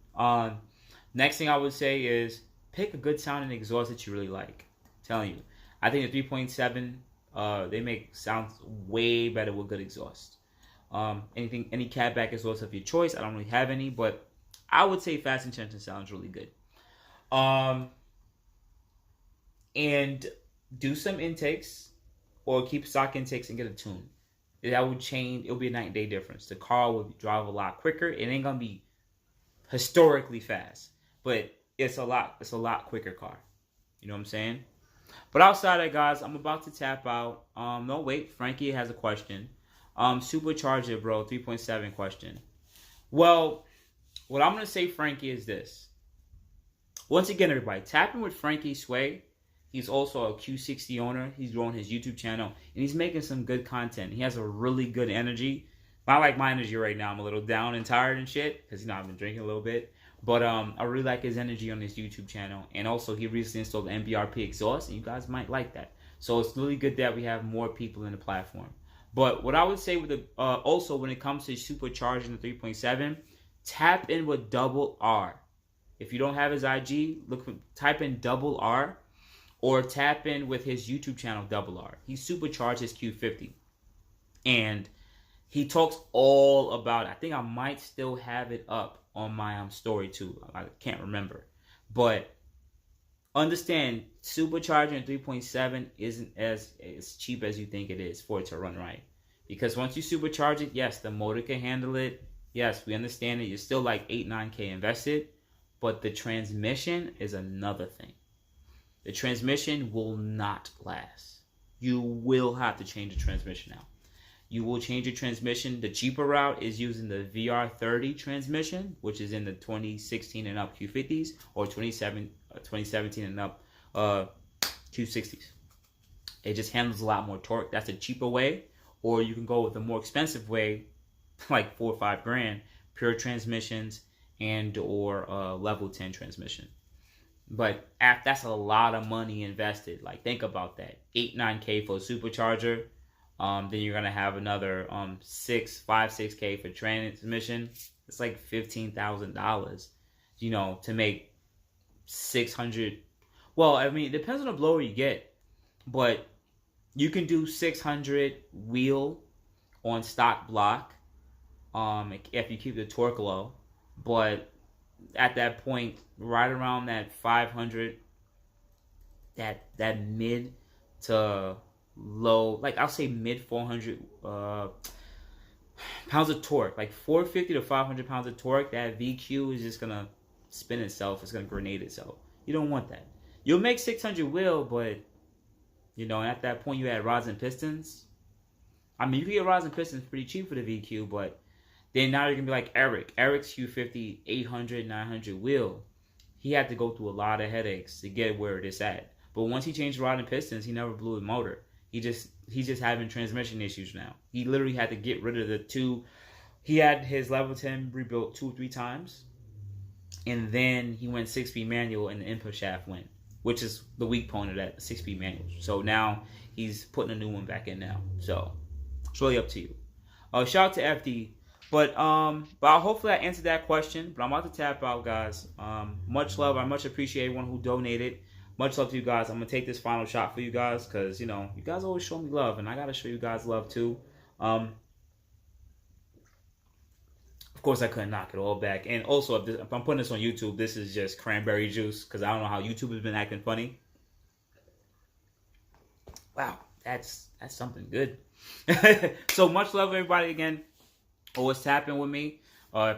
Next thing I would say is pick a good sounding exhaust that you really like. I'm telling you. I think the 3.7, they make sounds way better with good exhaust. Any CATBACK exhaust of your choice. I don't really have any, but I would say Fast Intention sounds really good. And do some intakes or keep stock intakes and get a tune. That would change. It'll be a night and day difference. The car will drive a lot quicker. It ain't gonna be historically fast, but it's a lot quicker car. You know what I'm saying? But outside that, guys, I'm about to tap out. No, wait. Frankie has a question. Supercharger, bro. 3.7 question. Well, what I'm gonna say, Frankie, is this. Once again, everybody, tapping with Frankie Sway. He's also a Q60 owner. He's growing his YouTube channel, and he's making some good content. He has a really good energy. Not like my energy right now. I'm a little down and tired and shit because, you know, I've been drinking a little bit. But I really like his energy on his YouTube channel. And also, he recently installed the MBRP exhaust, and you guys might like that. So it's really good that we have more people in the platform. But what I would say with the also when it comes to supercharging the 3.7, tap in with double R. If you don't have his IG, type in double R. Or tap in with his YouTube channel, Double R. He supercharged his Q50. And he talks all about it. I think I might still have it up on my story too. I can't remember. But understand, supercharging 3.7 isn't as cheap as you think it is for it to run right. Because once you supercharge it, yes, the motor can handle it. Yes, we understand that you're still like 8-9K invested. But the transmission is another thing. The transmission will not last. You will have to change the transmission out. You will change your transmission. The cheaper route is using the VR30 transmission, which is in the 2016 and up Q50s, or 2017 and up Q60s. It just handles a lot more torque. That's a cheaper way. Or you can go with the more expensive way, like $4 or $5 grand, pure transmissions and or level 10 transmission. But that's a lot of money invested. Like, think about that. 8-9K for a supercharger. Then you're going to have another 5-6K for transmission. It's like $15,000, you know, to make 600. Well, I mean, it depends on the blower you get. But you can do 600 wheel on stock block if you keep the torque low. But at that point, right around that 500, that mid to low, like I'll say mid 400 pounds of torque, like 450 to 500 pounds of torque, that VQ is just gonna spin itself. It's gonna grenade itself. You don't want that. You'll make 600 wheel, but you know, at that point you had rods and pistons. I mean, you can get rods and pistons pretty cheap for the VQ, but then now you're going to be like Eric. Eric's Q50 800, 900 wheel. He had to go through a lot of headaches to get where it's at. But once he changed rod and pistons, he never blew his motor. He's just having transmission issues now. He literally had to get rid of the two. He had his level 10 rebuilt 2 or 3 times. And then he went 6-speed manual and the input shaft went, which is the weak point of that 6-speed manual. So now he's putting a new one back in now. So it's really up to you. Shout out to FD. But hopefully I answered that question. But I'm about to tap out, guys. Much love. I much appreciate everyone who donated. Much love to you guys. I'm going to take this final shot for you guys because, you know, you guys always show me love. And I got to show you guys love too. Of course, I couldn't knock it all back. And also, if I'm putting this on YouTube, this is just cranberry juice because I don't know how YouTube has been acting funny. Wow, that's something good. So much love, everybody, again. Always tapping with me.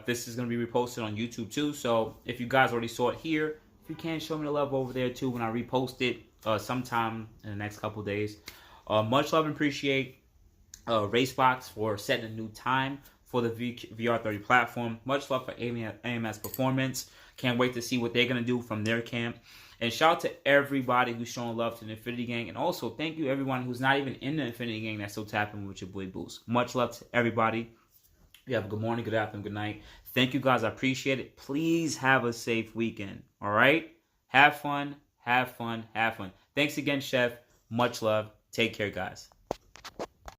This is going to be reposted on YouTube too. So if you guys already saw it here, if you can, show me the love over there too when I repost it sometime in the next couple days. Much love and appreciate Racebox for setting a new time for the VR30 platform. Much love for AMS Performance. Can't wait to see what they're going to do from their camp. And shout out to everybody who's showing love to the Infiniti Gang. And also, thank you everyone who's not even in the Infiniti Gang that's still tapping with your boy Boost. Much love to everybody. You have a good morning, good afternoon, good night. Thank you guys. I appreciate it. Please have a safe weekend. All right? Have fun, have fun, have fun. Thanks again, Chef. Much love. Take care, guys.